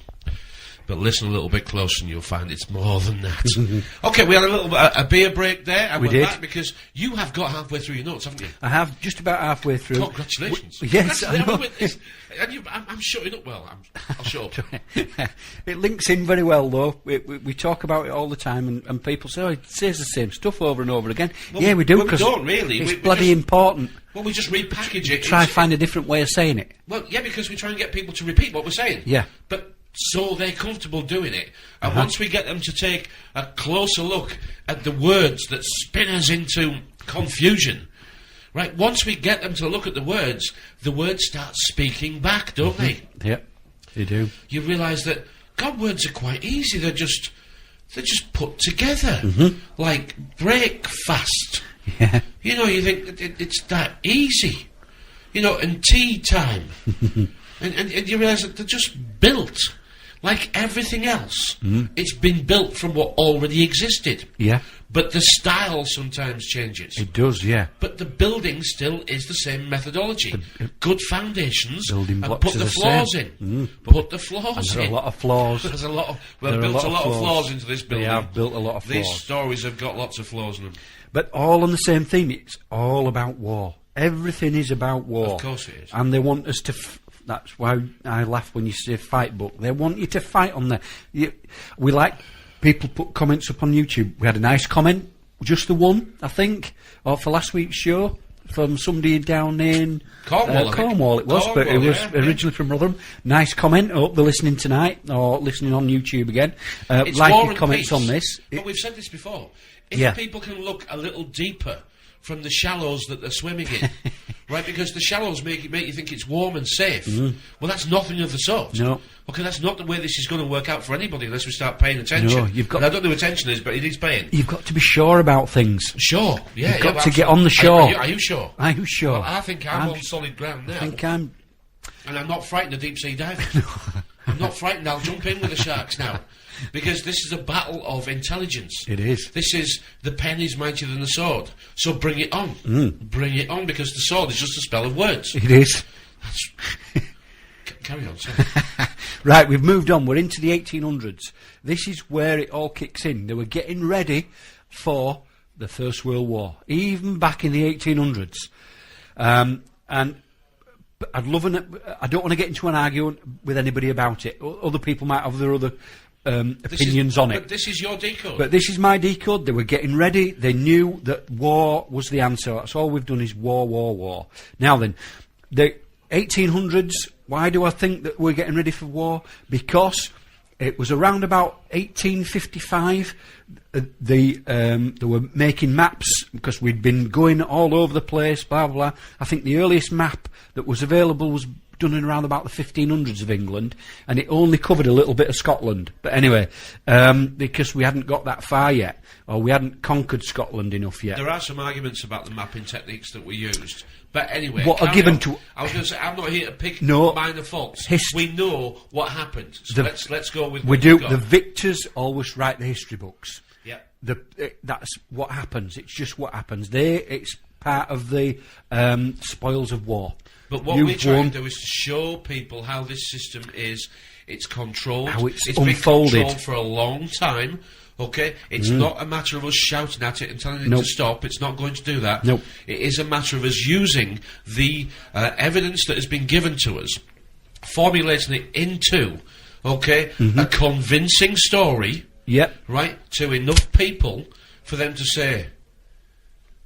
But listen a little bit closer and you'll find it's more than that. Okay, we had a beer break there, and we're back because you have got halfway through your notes, haven't you? I have just about halfway through. Congratulations. Yes, I know. I'm shutting up. Well, I'll shut up. It links in very well, though. We talk about it all the time, and people say, oh, it says the same stuff over and over again. Well, yeah, we do, because we don't really. It's bloody important. Well, we just repackage it. Try and find a different way of saying it. Well, yeah, because we try and get people to repeat what we're saying. Yeah. But so they're comfortable doing it. And once we get them to take a closer look at the words that spin us into confusion, right, once we get them to look at the words start speaking back, don't they? Yep, they do. You realise that God words are quite easy. They're just put together. Like break fast. Yeah. You know, you think it's that easy. You know, and tea time. and you realise that they're just built. Like everything else, it's been built from what already existed. Yeah. But the style sometimes changes. It does, yeah. But the building still is the same methodology. Good foundations, building and blocks put the flaws in. Put the flaws in. There are a lot of flaws. There's a lot of... Well, they built a lot of flaws into this building. They have built a lot of flaws. These stories have got lots of flaws in them. But all on the same theme. It's all about war. Everything is about war. Of course it is. And they want us to... That's why I laugh when you say fight book. They want you to fight on there. We like people put comments up on YouTube. We had a nice comment, just the one, I think, or for last week's show. from somebody down in Cornwall. Cornwall it was, but it was originally from Rotherham. Nice comment. I hope they're listening tonight or listening on YouTube again. Like your comments on this. But we've said this before. If people can look a little deeper from the shallows that they're swimming in, right? Because the shallows make you think it's warm and safe. Well, that's nothing of the sort. No. Okay, that's not the way this is going to work out for anybody unless we start paying attention. No, you've got. And I don't know who attention is, but it is paying. You've got to be sure about things. Sure, yeah. You've got to get on the shore. Are you sure? Are you sure? Well, I think I'm on solid ground now. I think I'm. And I'm not frightened of deep sea diving. I'm not frightened. I'll jump in with the sharks now. Because this is a battle of intelligence. It is. This is the pen is mightier than the sword. So bring it on. Bring it on, because the sword is just a spell of words. It is. Carry on, sorry. Right, we've moved on. We're into the 1800s. This is where it all kicks in. They were getting ready for the First World War, even back in the 1800s. And I'd love I don't want to get into an argument with anybody about it. Other people might have their other opinions on it. But this is your decode. But this is my decode. They were getting ready. They knew that war was the answer. That's all we've done is war, war, war. Now then, the 1800s, why do I think that we're getting ready for war? Because it was around about 1855 they were making maps, because we'd been going all over the place, blah, blah, blah. I think the earliest map that was available was done in around about the 1500s of England, and it only covered a little bit of Scotland. But anyway, because we hadn't got that far yet, or we hadn't conquered Scotland enough yet. There are some arguments about the mapping techniques that we used. But anyway, what are given to... I was going to say, I'm not here to pick minor faults. We know what happened. So let's go with what we've got. The victors always write the history books. Yeah. That's what happens. It's just what happens. It's part of the spoils of war. But what we're trying to do is to show people how this system is. It's controlled. How it's been unfolded. controlled for a long time. Okay? It's not a matter of us shouting at it and telling it to stop. It's not going to do that. Nope. It is a matter of us using the evidence that has been given to us, formulating it into, a convincing story, right, to enough people for them to say,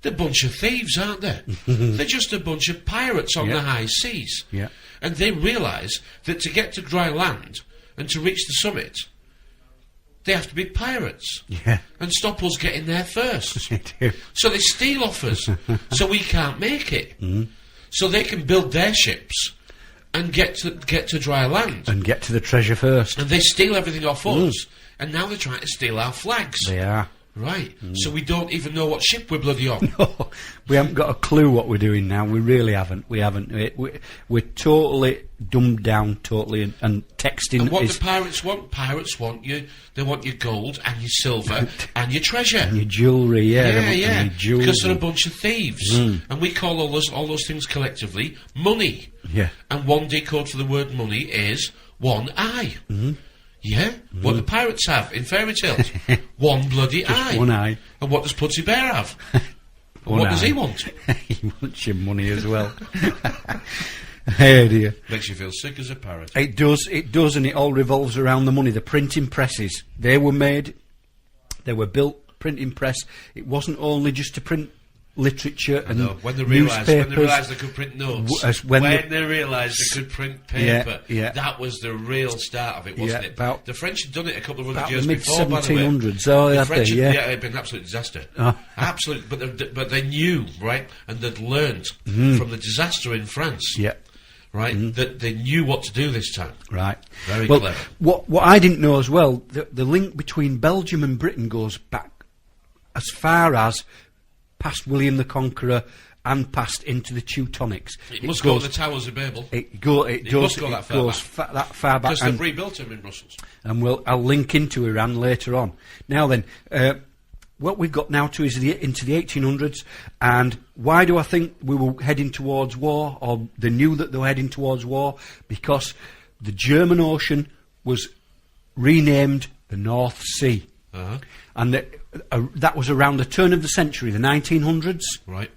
they're a bunch of thieves, aren't they? They're just a bunch of pirates on the high seas. Yeah. And they realise that to get to dry land and to reach the summit, they have to be pirates. Yeah. And stop us getting there first. They do. So they steal off us, so we can't make it. So they can build their ships and get to dry land. And get to the treasure first. And they steal everything off us, and now they're trying to steal our flags. They are. Right, so we don't even know what ship we're bloody on. No, we haven't got a clue what we're doing now. We really haven't. We haven't. We're totally dumbed down, totally, and texting. And what do pirates want? Pirates want you. They want your gold and your silver and your treasure and your jewellery. Yeah. Jewelry. Because they're a bunch of thieves, and we call all those things collectively money. Yeah. And one decode for the word money is one eye. Yeah? What do pirates have in fairy tales? One bloody eye. One eye. And what does Pudsey Bear have? What does he want? He wants your money as well. Hey dear. Makes you feel sick as a parrot. It does, and it all revolves around the money. The printing presses. They were made, they were built, printing press. It wasn't only just to print literature and when they realised they could print notes, when they realised they could print paper, that was the real start of it, wasn't it? The French had done it a couple of hundred years before, by the way. The French had, it had been an absolute disaster. Absolute, but they knew, right, and they'd learned from the disaster in France. Right, that they knew what to do this time. Right, very clever. What I didn't know as well, the link between Belgium and Britain goes back as far as past William the Conqueror and past into the Teutonics. It must go to the Towers of Babel. It must go that far back. Because they've rebuilt them in Brussels. And I'll link into Iran later on. Now then, what we've got now to is into the 1800s, and why do I think we were heading towards war, or they knew that they were heading towards war? Because the German Ocean was renamed the North Sea. And that was around the turn of the century, the 1900s. Right.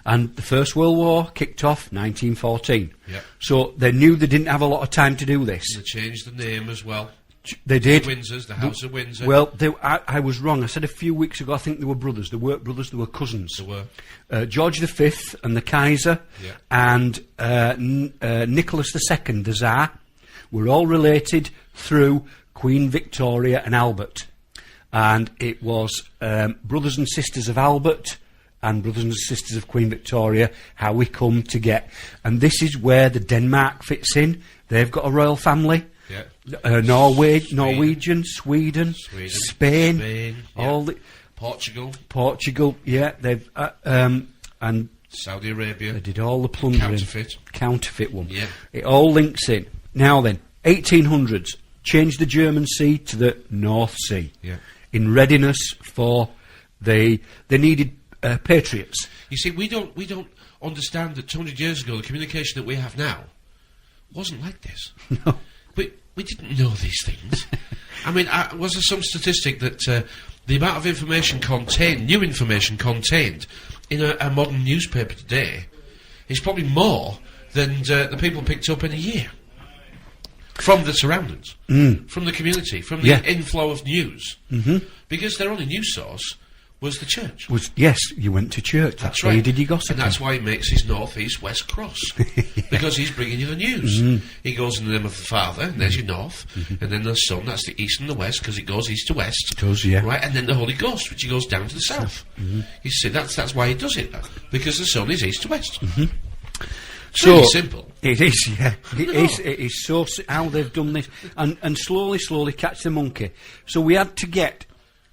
And the First World War kicked off 1914. So they knew they didn't have a lot of time to do this. They changed the name as well. They did. The Windsors, the House of Windsor. Well, I was wrong. I said a few weeks ago I think they were brothers. They weren't brothers, they were cousins. They were. George V and the Kaiser and Nicholas II, the Tsar, were all related through Queen Victoria and Albert. And it was brothers and sisters of Albert and brothers and sisters of Queen Victoria, how we come to get. And this is where the Denmark fits in. They've got a royal family. Yeah. Norwegian, Sweden, Spain, all the Portugal, yeah, they've and Saudi Arabia. They did all the plundering. Counterfeit one. Yeah. It all links in. Now then, 1800s, changed the German Sea to the North Sea. Yeah. In readiness for they needed patriots. You see, we don't understand that 200 years ago the communication that we have now wasn't like this. No. We didn't know these things. I mean, was there some statistic that the amount of information new information contained in a modern newspaper today is probably more than the people picked up in a year from the surroundings, from the community, from the inflow of news, because their only news source was the church. Yes, you went to church. That's right. Where you did your gossip. And that's why he makes his north, east, west cross. Because he's bringing you the news. He goes in the name of the Father, and there's your north. And then the Son, that's the east and the west, because it goes east to west. It does, yeah. Right, and then the Holy Ghost, which he goes down to the south. You see, that's why he does it, because the Son is east to west. So really simple. It is, yeah. It is so how they've done this. And slowly catch the monkey. So we had to get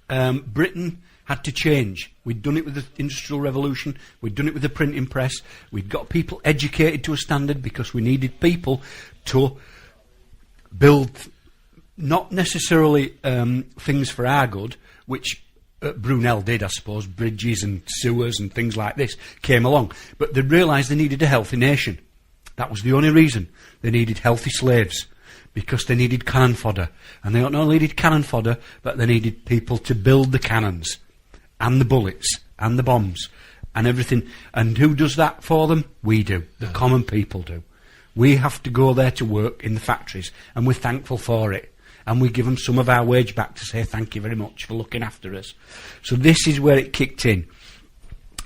Britain had to change. We'd done it with the Industrial Revolution, we'd done it with the printing press, we'd got people educated to a standard because we needed people to build not necessarily things for our good, which Brunel did, I suppose, bridges and sewers and things like this came along, but they realised they needed a healthy nation. That was the only reason. They needed healthy slaves, because they needed cannon fodder. And they not only needed cannon fodder, but they needed people to build the cannons, and the bullets, and the bombs, and everything. And who does that for them? We do. The common people do. We have to go there to work in the factories, and we're thankful for it. And we give them some of our wage back to say thank you very much for looking after us. So this is where it kicked in.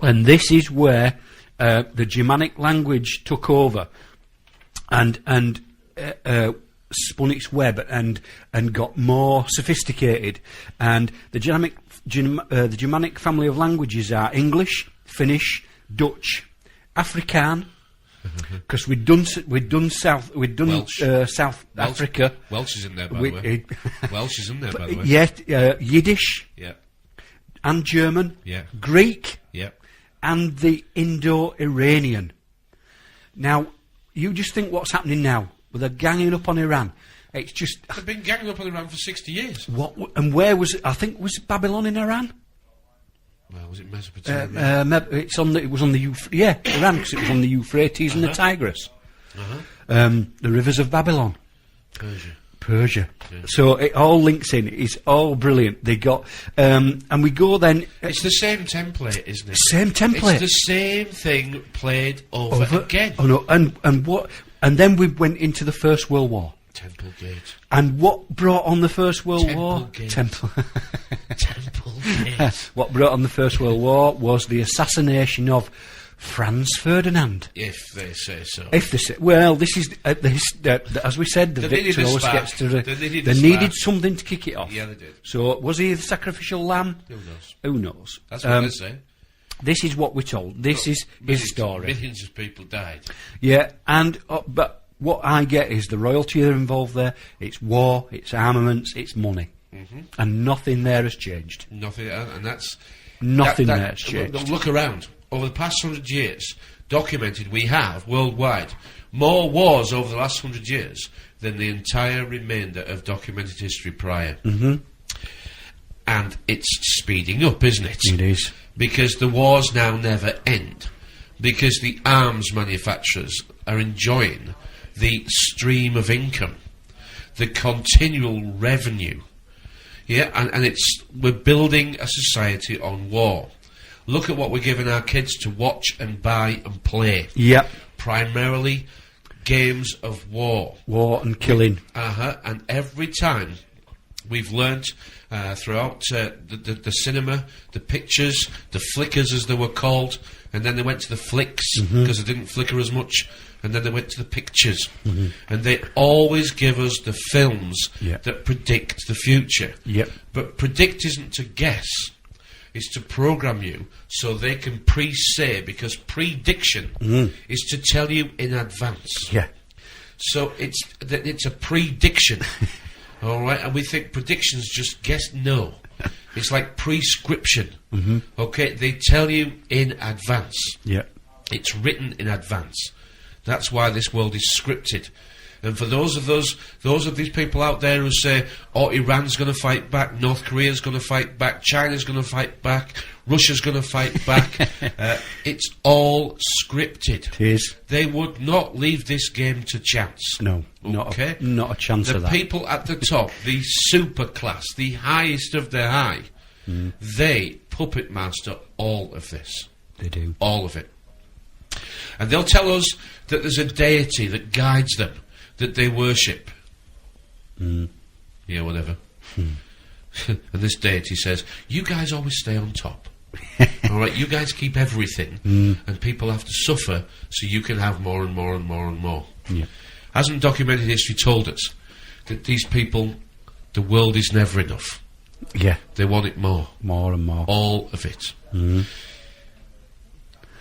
And this is where the Germanic language took over and spun its web and got more sophisticated. And the Germanic family of languages are English, Finnish, Dutch, Afrikaans, because we'd done South Africa. Welsh is in there, by the way. Welsh is in there, by the way. Yeah, Yiddish. Yeah. And German. Yeah. Greek. Yeah. And the Indo-Iranian. Now, you just think what's happening now with the ganging up on Iran. It's just they've been ganging up on Iran for 60 years. What and where was it? I think was Babylon in Iran. Well, was it Mesopotamia? It was on the Iran, because it was on the Euphrates and the Tigris. The rivers of Babylon. Persia. Yeah. So it all links in. It's all brilliant. They got and we go then. It's the same template, isn't it? Same template. It's the same thing played over again. Oh no! And what? And then we went into the First World War. Temple Gate. And what brought on the First World War? Temple Gate. What brought on the First World War was the assassination of Franz Ferdinand. If they say so. If they say, well, this is as we said, the victor always gets to they needed something to kick it off. Yeah, they did. So was he the sacrificial lamb? Who knows? Who knows? That's what they say. This is what we're told. This is his story. Millions of people died. Yeah, and but what I get is the royalty are involved there. It's war, it's armaments, it's money, and nothing there has changed. Nothing, and that's nothing there has changed. Look around. Over the past 100 years, documented, we have worldwide more wars over the last 100 years than the entire remainder of documented history prior. And it's speeding up, isn't it? It is. Because the wars now never end. Because the arms manufacturers are enjoying the stream of income, the continual revenue. Yeah, and we're building a society on war. Look at what we're giving our kids to watch and buy and play. Yep. Primarily games of war. War and killing. And every time We've learnt throughout the cinema, the pictures, the flickers as they were called, and then they went to the flicks because they didn't flicker as much, and then they went to the pictures. And they always give us the films that predict the future. But predict isn't to guess, it's to program you so they can pre-say, because prediction is to tell you in advance. So it's a prediction. All right, and we think predictions just guess. No, it's like prescription. Okay, they tell you in advance. It's written in advance. That's why this world is scripted. And for those of these people out there who say, "Oh, Iran's going to fight back, North Korea's going to fight back, China's going to fight back, Russia's going to fight back," it's all scripted. It is. They would not leave this game to chance. No, not a chance of that. The people at the top, the super class, the highest of the high, they puppet master all of this. They do. All of it. And they'll tell us that there's a deity that guides them, that they worship. Yeah, whatever. And this deity says, "You guys always stay on top. Alright, you guys keep everything, and people have to suffer so you can have more and more and more and more." Hasn't documented history told us that these people, the world is never enough? They want it more. More and more. All of it.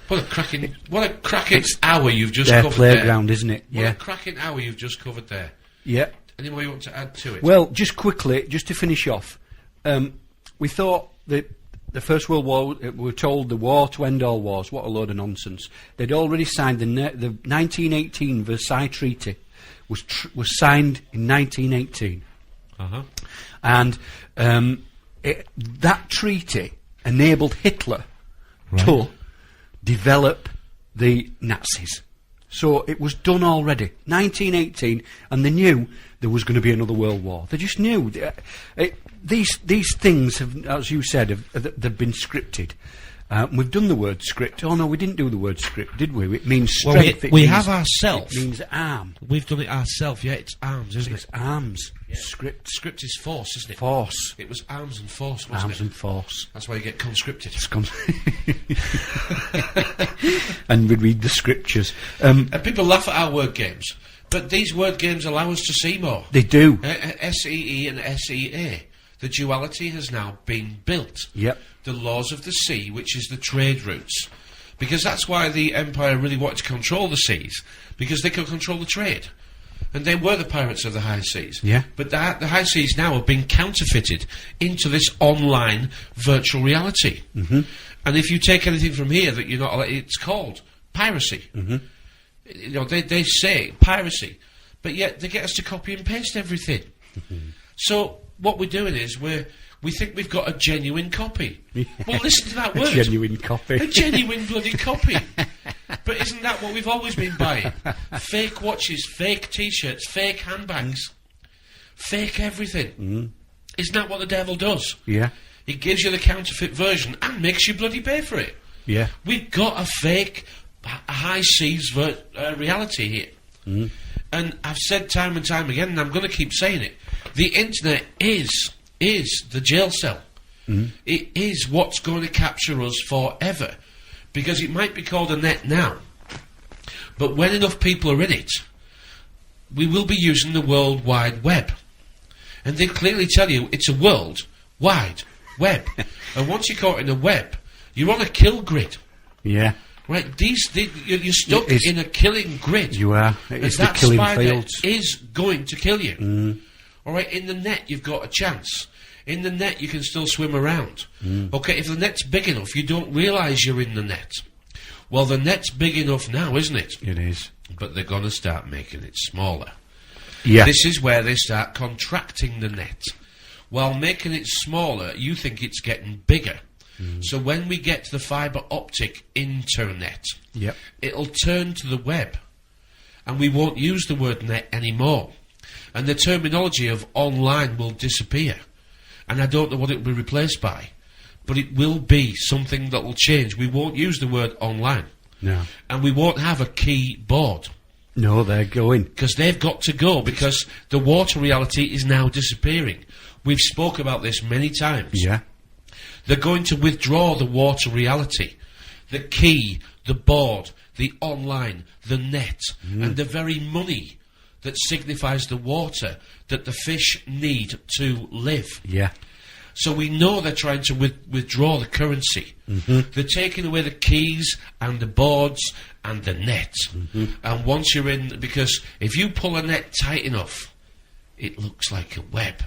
What a cracking hour you've just covered there. Their playground, isn't it? What a cracking hour you've just covered there. Any more you want to add to it? Well, just quickly, just to finish off, we thought that the First World War, we were told the war to end all wars. What a load of nonsense. They'd already signed the 1918 Versailles Treaty was signed in 1918. And that treaty enabled Hitler to develop the Nazis. So it was done already, 1918, and they knew there was going to be another world war. They just knew. These things have, as you said, they've been scripted. We've done the word script. Oh no, we didn't do the word script, did we? It means strength. We have ourselves. It means arm. We've done it ourselves. Yeah, it's arms, isn't it? It's arms. Script. Script is force, isn't it? Force. It was arms and force, wasn't it? Arms and force. That's why you get conscripted. And we read the scriptures. And people laugh at our word games, but these word games allow us to see more. They do. SEE and SEA. The duality has now been built. The laws of the sea, which is the trade routes. Because that's why the Empire really wanted to control the seas, because they could control the trade. And they were the pirates of the high seas. But the high seas now have been counterfeited into this online virtual reality. And if you take anything from here that you're not, it's called piracy. You know, they say piracy, but yet they get us to copy and paste everything. So what we're doing is we think we've got a genuine copy. Well, listen to that word. A genuine copy. A genuine bloody copy. But isn't that what we've always been buying? Fake watches, fake T-shirts, fake handbags, fake everything. Isn't that what the devil does? He gives you the counterfeit version and makes you bloody pay for it. We've got a fake high seas reality here. And I've said time and time again, and I'm going to keep saying it, the internet is the jail cell. It is what's going to capture us forever. Because it might be called a net now, but when enough people are in it, we will be using the World Wide Web. And they clearly tell you it's a World Wide Web. And once you're caught in a web, you're on a kill grid. Right, you're stuck in a killing grid. You are. It's the killing fields. Is going to kill you. All right, in the net you've got a chance. In the net you can still swim around. Okay, if the net's big enough, you don't realise you're in the net. Well, the net's big enough now, isn't it? It is. But they're going to start making it smaller. This is where they start contracting the net. While making it smaller, you think it's getting bigger. So when we get to the fibre optic internet, it'll turn to the web. And we won't use the word net anymore. And the terminology of online will disappear. And I don't know what it will be replaced by. But it will be something that will change. We won't use the word online. No. And we won't have a keyboard. No, they're going. Because they've got to go, because the water reality is now disappearing. We've spoke about this many times. Yeah. They're going to withdraw the water reality, the key, the board, the online, the net, and the very money that signifies the water that the fish need to live. Yeah. So we know they're trying to withdraw the currency. They're taking away the keys and the boards and the net. And once you're in, because if you pull a net tight enough, it looks like a web.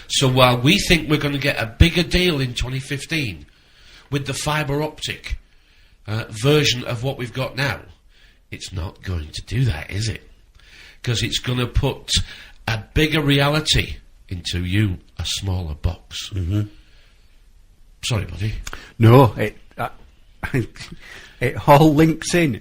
So while we think we're going to get a bigger deal in 2015 with the fibre optic version of what we've got now, it's not going to do that, is it? Because it's going to put a bigger reality into you, a smaller box. Sorry, buddy. No, it all links in.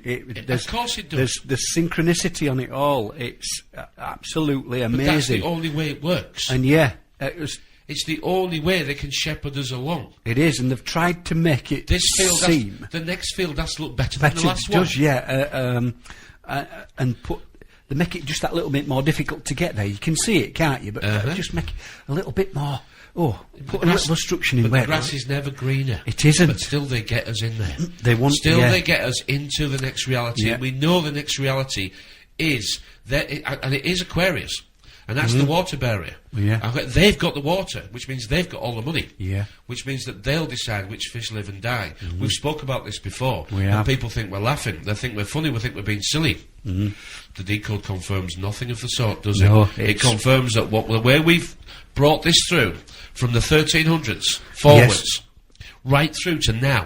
Of course it does. There's synchronicity on it all. It's absolutely amazing. But that's the only way it works. And yeah, it's the only way they can shepherd us along. It is, and they've tried to make it This field, seem... the next field has to look better than the last does, one. Yeah, and they make it just that little bit more difficult to get there. You can see it, can't you? But just make it a little bit more... put a little obstruction in but where... the grass is never greener. It isn't. But still they get us in there. They get us into the next reality. Yeah. And we know the next reality is... and it is Aquarius. And that's the water barrier. Yeah. They've got the water, which means they've got all the money. Yeah. Which means that they'll decide which fish live and die. We've spoke about this before. We and have. people think we're laughing. They think we're funny. We think we're being silly. The decode confirms nothing of the sort, does No, it? It confirms that the way we've brought this through, from the 1300s forwards, right through to now,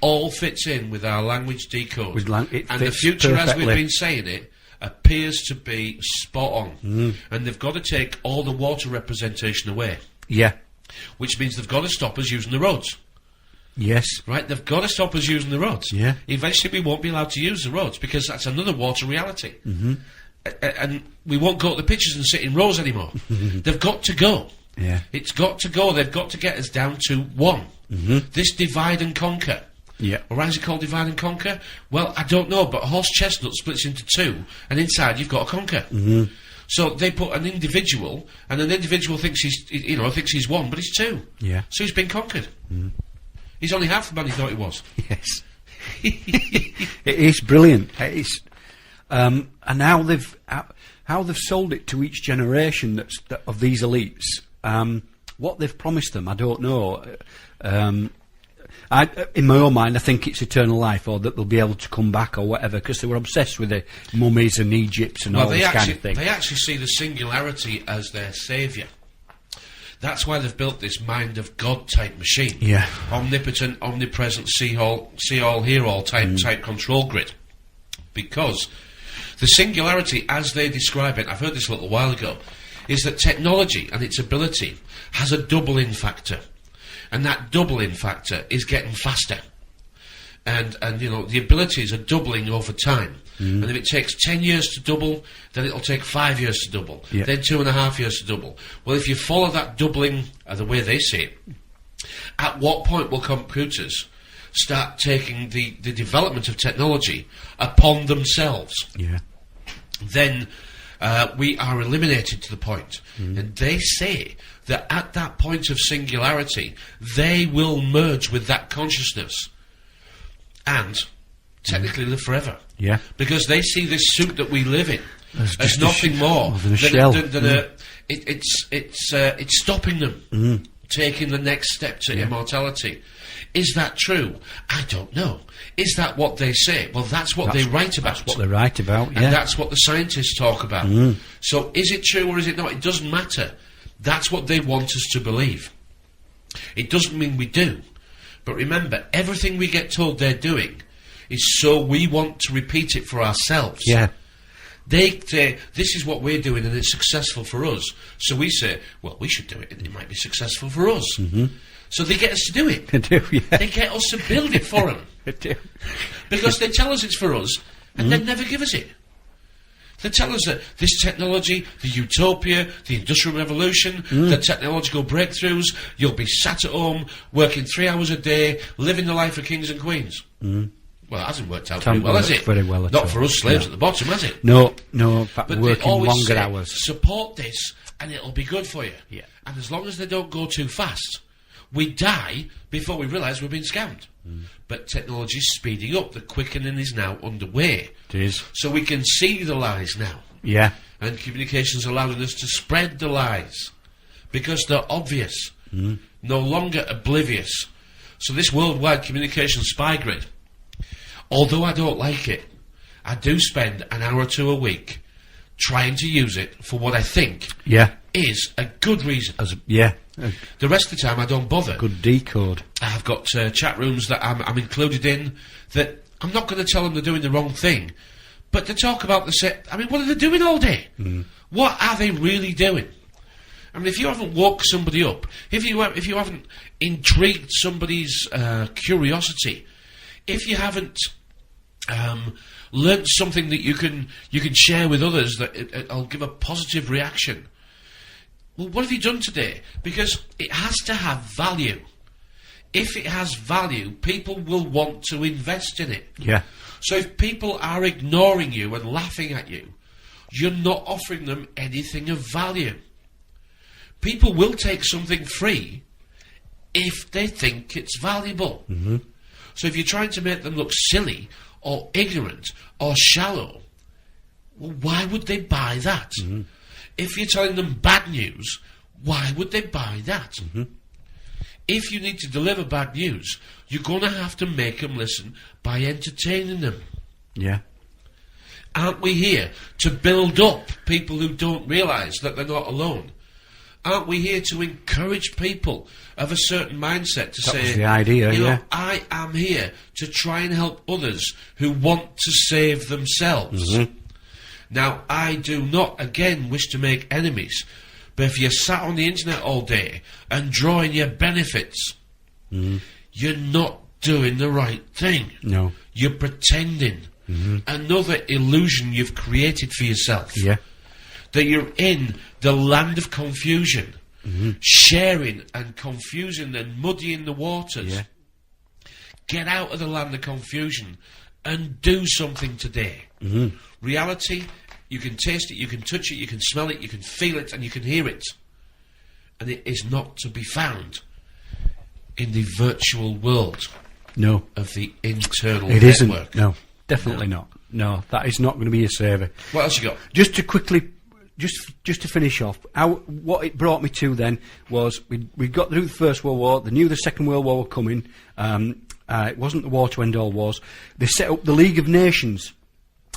all fits in with our language decode. And the future, as we've been saying it, appears to be spot on. And they've got to take all the water representation away. Yeah. Which means they've got to stop us using the roads. Yes. Right? They've got to stop us using the roads. Yeah. Eventually we won't be allowed to use the roads because that's another water reality. And we won't go to the pitches and sit in rows anymore. They've got to go. Yeah. It's got to go. They've got to get us down to one. This divide and conquer. Yeah. Or why is it called divide and conquer? Well, I don't know, but horse chestnut splits into two, and inside you've got to conquer. So they put an individual, and an individual thinks he's one, but he's two. Yeah. So he's been conquered. He's only half the man he thought he was. Yes. It is brilliant. It is, and how they've sold it to each generation of these elites. What they've promised them, I don't know. In my own mind, I think it's eternal life, or that they'll be able to come back, or whatever, because they were obsessed with the mummies and Egypt and all this kind of thing. They actually see the singularity as their saviour. That's why they've built this mind of God type machine. Yeah. Omnipotent, omnipresent, see all, hear all type control grid. Because the singularity, as they describe it, I've heard this a little while ago, is that technology and its ability has a doubling factor. And that doubling factor is getting faster. And the abilities are doubling over time. And if it takes 10 years to double, then it'll take 5 years to double. Yeah. Then 2.5 years to double. Well, if you follow that doubling, the way they see it, at what point will computers start taking the development of technology upon themselves? Yeah. Then we are eliminated to the point. And they say that at that point of singularity, they will merge with that consciousness and technically live forever. Yeah. Because they see this suit that we live in as nothing more than a shell. It's stopping them taking the next step to immortality. Is that true? I don't know. Is that what they say? Well, that's what they write about. That's what they write about, And that's what the scientists talk about. So is it true or is it not? It doesn't matter. That's what they want us to believe. It doesn't mean we do. But remember, everything we get told they're doing is so we want to repeat it for ourselves. Yeah. They say, this is what we're doing and it's successful for us. So we say, well, we should do it and it might be successful for us. So they get us to do it. They do, yeah. They get us to build it for them. They do. Because they tell us it's for us and then never give us it. They tell us that this technology, the utopia, the industrial revolution, the technological breakthroughs, you'll be sat at home, working 3 hours a day, living the life of kings and queens. Well, it hasn't worked out very well, has it? Very well at Not all. for us slaves No. at the bottom, has it? No. In fact, But we're they working always longer say, hours. support this, and it'll be good for you. Yeah. And as long as they don't go too fast, we die before we realise we've been scammed. But technology's speeding up. The quickening is now underway. It is. So we can see the lies now. Yeah. And communication's allowing us to spread the lies. Because they're obvious. No longer oblivious. So this worldwide communication spy grid, although I don't like it, I do spend an hour or two a week trying to use it for what I think is a good reason. The rest of the time I don't bother. Good decode. I've got chat rooms that I'm included in that I'm not going to tell them they're doing the wrong thing, but to talk about the set. I mean, what are they doing all day? What are they really doing? I mean, if you haven't woke somebody up, if you haven't intrigued somebody's curiosity, if you haven't learnt something that you can share with others that it'll give a positive reaction, well, what have you done today? Because it has to have value. If it has value, people will want to invest in it. Yeah. So if people are ignoring you and laughing at you, you're not offering them anything of value. People will take something free if they think it's valuable. So if you're trying to make them look silly or ignorant or shallow, well, why would they buy that? If you're telling them bad news, why would they buy that? If you need to deliver bad news, you're going to have to make them listen by entertaining them. Yeah. Aren't we here to build up people who don't realise that they're not alone? Aren't we here to encourage people of a certain mindset to say, That was the idea, you know, yeah. I am here to try and help others who want to save themselves. Now, I do not, again, wish to make enemies, but if you're sat on the internet all day and drawing your benefits, you're not doing the right thing. No. You're pretending. Another illusion you've created for yourself. Yeah. That you're in the land of confusion, sharing and confusing and muddying the waters. Yeah. Get out of the land of confusion and do something today. Reality, you can taste it, you can touch it, you can smell it, you can feel it, and you can hear it. And it is not to be found in the virtual world No. of the internal It network. isn't. No. Definitely not. No, that is not going to be a saver. What else you got? Just to quickly, just to finish off, what it brought me to then was we got through the First World War. They knew the Second World War were coming. It wasn't the war to end all wars. They set up the League of Nations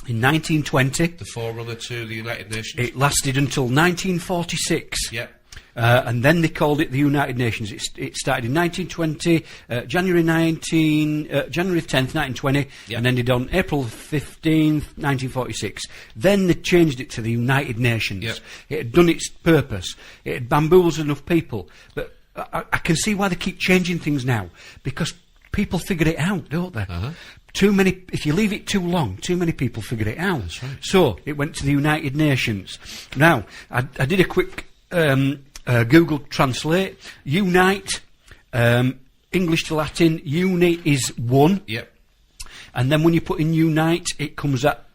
in 1920. The forerunner to the United Nations. It lasted until 1946. Yep. And then they called it the United Nations. It started in 1920, January 10th, 1920, Yep. and ended on April 15th, 1946. Then they changed it to the United Nations. Yep. It had done its purpose. It had bamboozled enough people. But I can see why they keep changing things now, because people figured it out, don't they? Too many. If you leave it too long, too many people figured it out. That's right. So it went to the United Nations. Now, I did a quick Google Translate. Unite, English to Latin, uni is one. Yep. And then when you put in unite, it comes up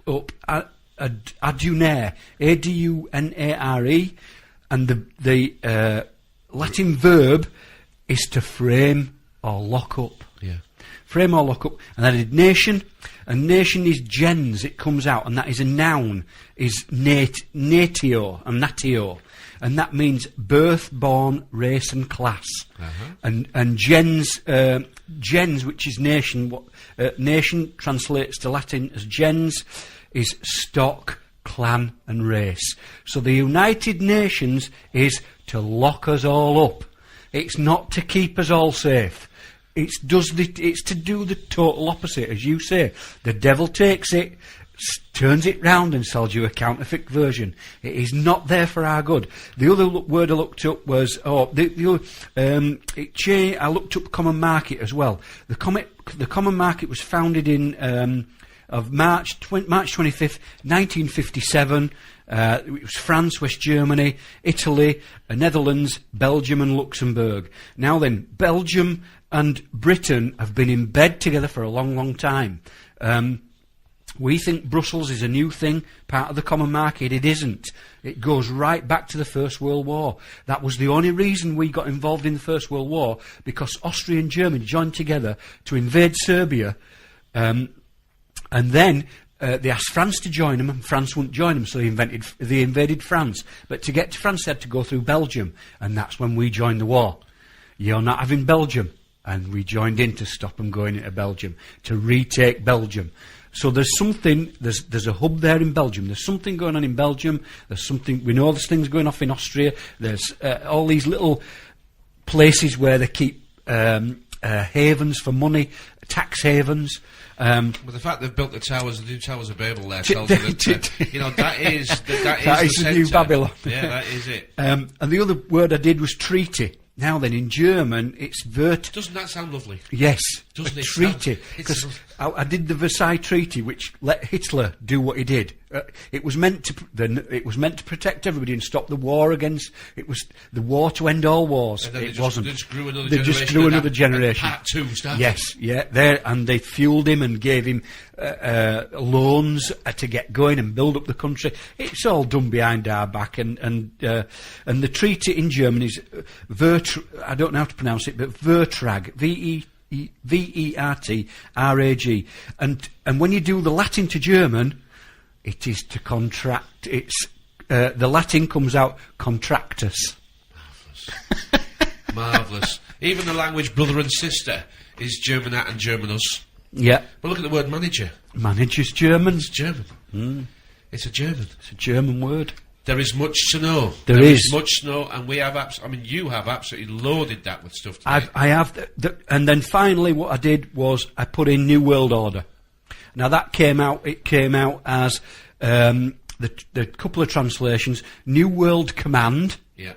adunare, A-D-U-N-A-R-E. And the Latin verb is to frame or lock up. Yeah. Frame or lock up. And then I did nation. And nation is gens, it comes out. And that is a noun, is natio and natio. And that means birth, born, race and class. And gens, which is nation, nation translates to Latin as gens, is stock, clan and race. So the United Nations is to lock us all up. It's not to keep us all safe. It's to do the total opposite, as you say. The devil takes it, turns it round and sells you a counterfeit version. It is not there for our good. The other word I looked up was I looked up common market as well. The common market was founded in March 25th, 1957. It was France, West Germany, Italy, Netherlands, Belgium and Luxembourg. Now then, Belgium and Britain have been in bed together for a long, long time. We think Brussels is a new thing, part of the common market. It isn't. It goes right back to the First World War. That was the only reason we got involved in the First World War, because Austria and Germany joined together to invade Serbia, and then they asked France to join them, and France wouldn't join them, so they invaded France. But to get to France, they had to go through Belgium, and that's when we joined the war. You're not having Belgium. And we joined in to stop them going into Belgium, to retake Belgium. So there's something, there's a hub there in Belgium. There's something going on in Belgium. There's something, we know there's things going off in Austria. There's all these little places where they keep havens for money, tax havens. But the fact they've built the new Towers of Babel there tells you that, that is the new Babylon. Yeah, that is it. And the other word I did was treaty. Now then, in German, it's Doesn't that sound lovely? Yes, doesn't a it treaty. Because I did the Versailles Treaty, which let Hitler do what he did. It was meant to protect everybody and stop the war against. It was the war to end all wars. It wasn't. They just grew another they generation. Just grew another generation. Part two started. Yes, yeah. There, and they fueled him and gave him loans to get going and build up the country. It's all done behind our back. And the treaty in German is I don't know how to pronounce it, but Vertrag. Vertrag, and when you do the Latin to German, it is to contract. It's the Latin comes out contractus. Marvellous. Even the language brother and sister is Germanat and Germanus. Yeah. But look at the word manager. Manager's German. It's German. It's a German. It's a German word. There is much to know. There is much to know, and we have you have absolutely loaded that with stuff today. I have, and then finally what I did was I put in New World Order. Now that came out as the couple of translations, New World Command. Yeah.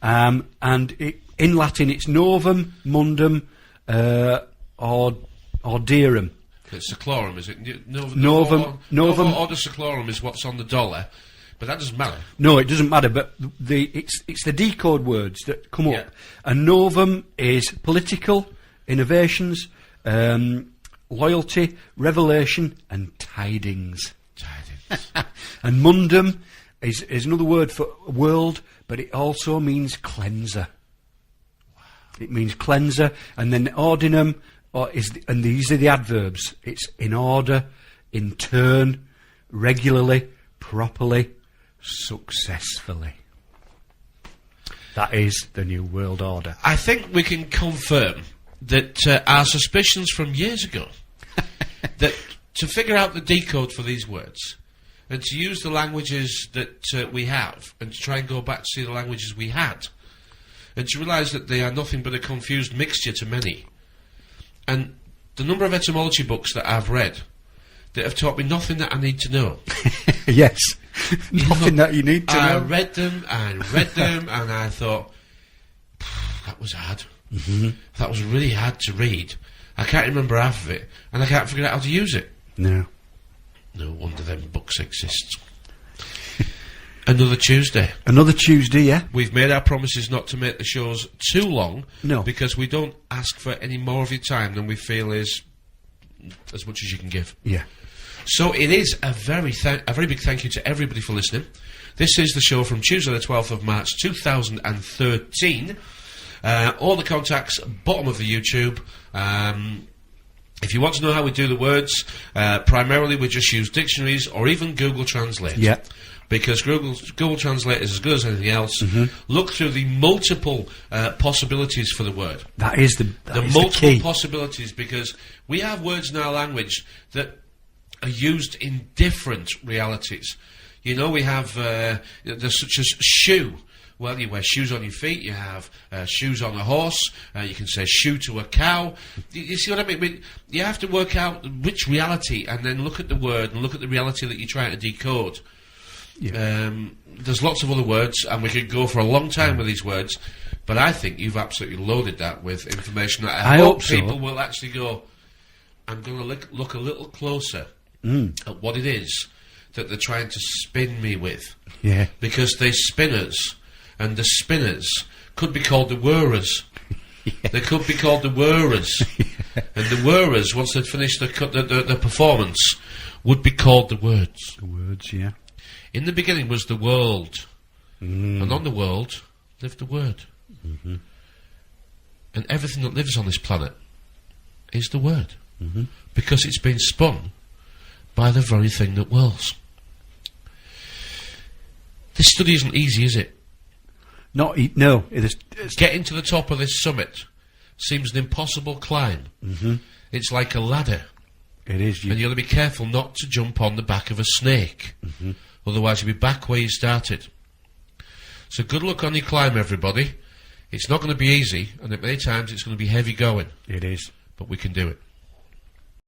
And in Latin it's Novum, Mundum, or Derum. It's Seclorum, is it? Novum Order Seclorum is what's on the dollar. But that doesn't matter. No, it doesn't matter. But it's the decode words that come up. And Novum is political, innovations, loyalty, revelation, and tidings. And Mundum is another word for world, but it also means cleanser. Wow. It means cleanser. And then ordinum and these are the adverbs. It's in order, in turn, regularly, properly, successfully. That is the New World Order. I think we can confirm that our suspicions from years ago that to figure out the decode for these words and to use the languages that we have and to try and go back to see the languages we had and to realise that they are nothing but a confused mixture to many. And the number of etymology books that I've read that have taught me nothing that I need to know. Yes. Nothing that you need to know. I read them, and I thought, that was hard. Mm-hmm. That was really hard to read. I can't remember half of it, and I can't figure out how to use it. No. No wonder them books exist. Another Tuesday. Another Tuesday, yeah. We've made our promises not to make the shows too long. No. Because we don't ask for any more of your time than we feel is as much as you can give. Yeah. So it is a very big thank you to everybody for listening. This is the show from Tuesday the 12th of March 2013. All the contacts, bottom of the YouTube. If you want to know how we do the words, primarily we just use dictionaries or even Google Translate. Yeah. Because Google Translate is as good as anything else. Mm-hmm. Look through the multiple possibilities for the word. That is the multiple key. Possibilities, because we have words in our language that are used in different realities. You know, we have there's such as shoe. Well, you wear shoes on your feet. You have shoes on a horse. You can say shoe to a cow. You see what I mean? You have to work out which reality, and then look at the word and look at the reality that you're trying to decode. Yeah. There's lots of other words, and we could go for a long time with these words, but I think you've absolutely loaded that with information that I hope people will actually go, I'm going to look a little closer at what it is that they're trying to spin me with. Yeah. Because they spinners, and the spinners could be called the whirrers. Yeah. They could be called the whirrers. And the whirrers, once they'd finished the performance, would be called the words. The words, yeah. In the beginning was the world, and on the world lived the word. Mm-hmm. And everything that lives on this planet is the word, Mm-hmm. because it's been spun by the very thing that whirls. This study isn't easy, is it? No, it is. Getting to the top of this summit seems an impossible climb. Mm-hmm. It's like a ladder, It is. and you've got to be careful not to jump on the back of a snake. Mm-hmm. Otherwise you'll be back where you started. So good luck on your climb, everybody. It's not going to be easy, and at many times it's going to be heavy going, It is. but we can do it.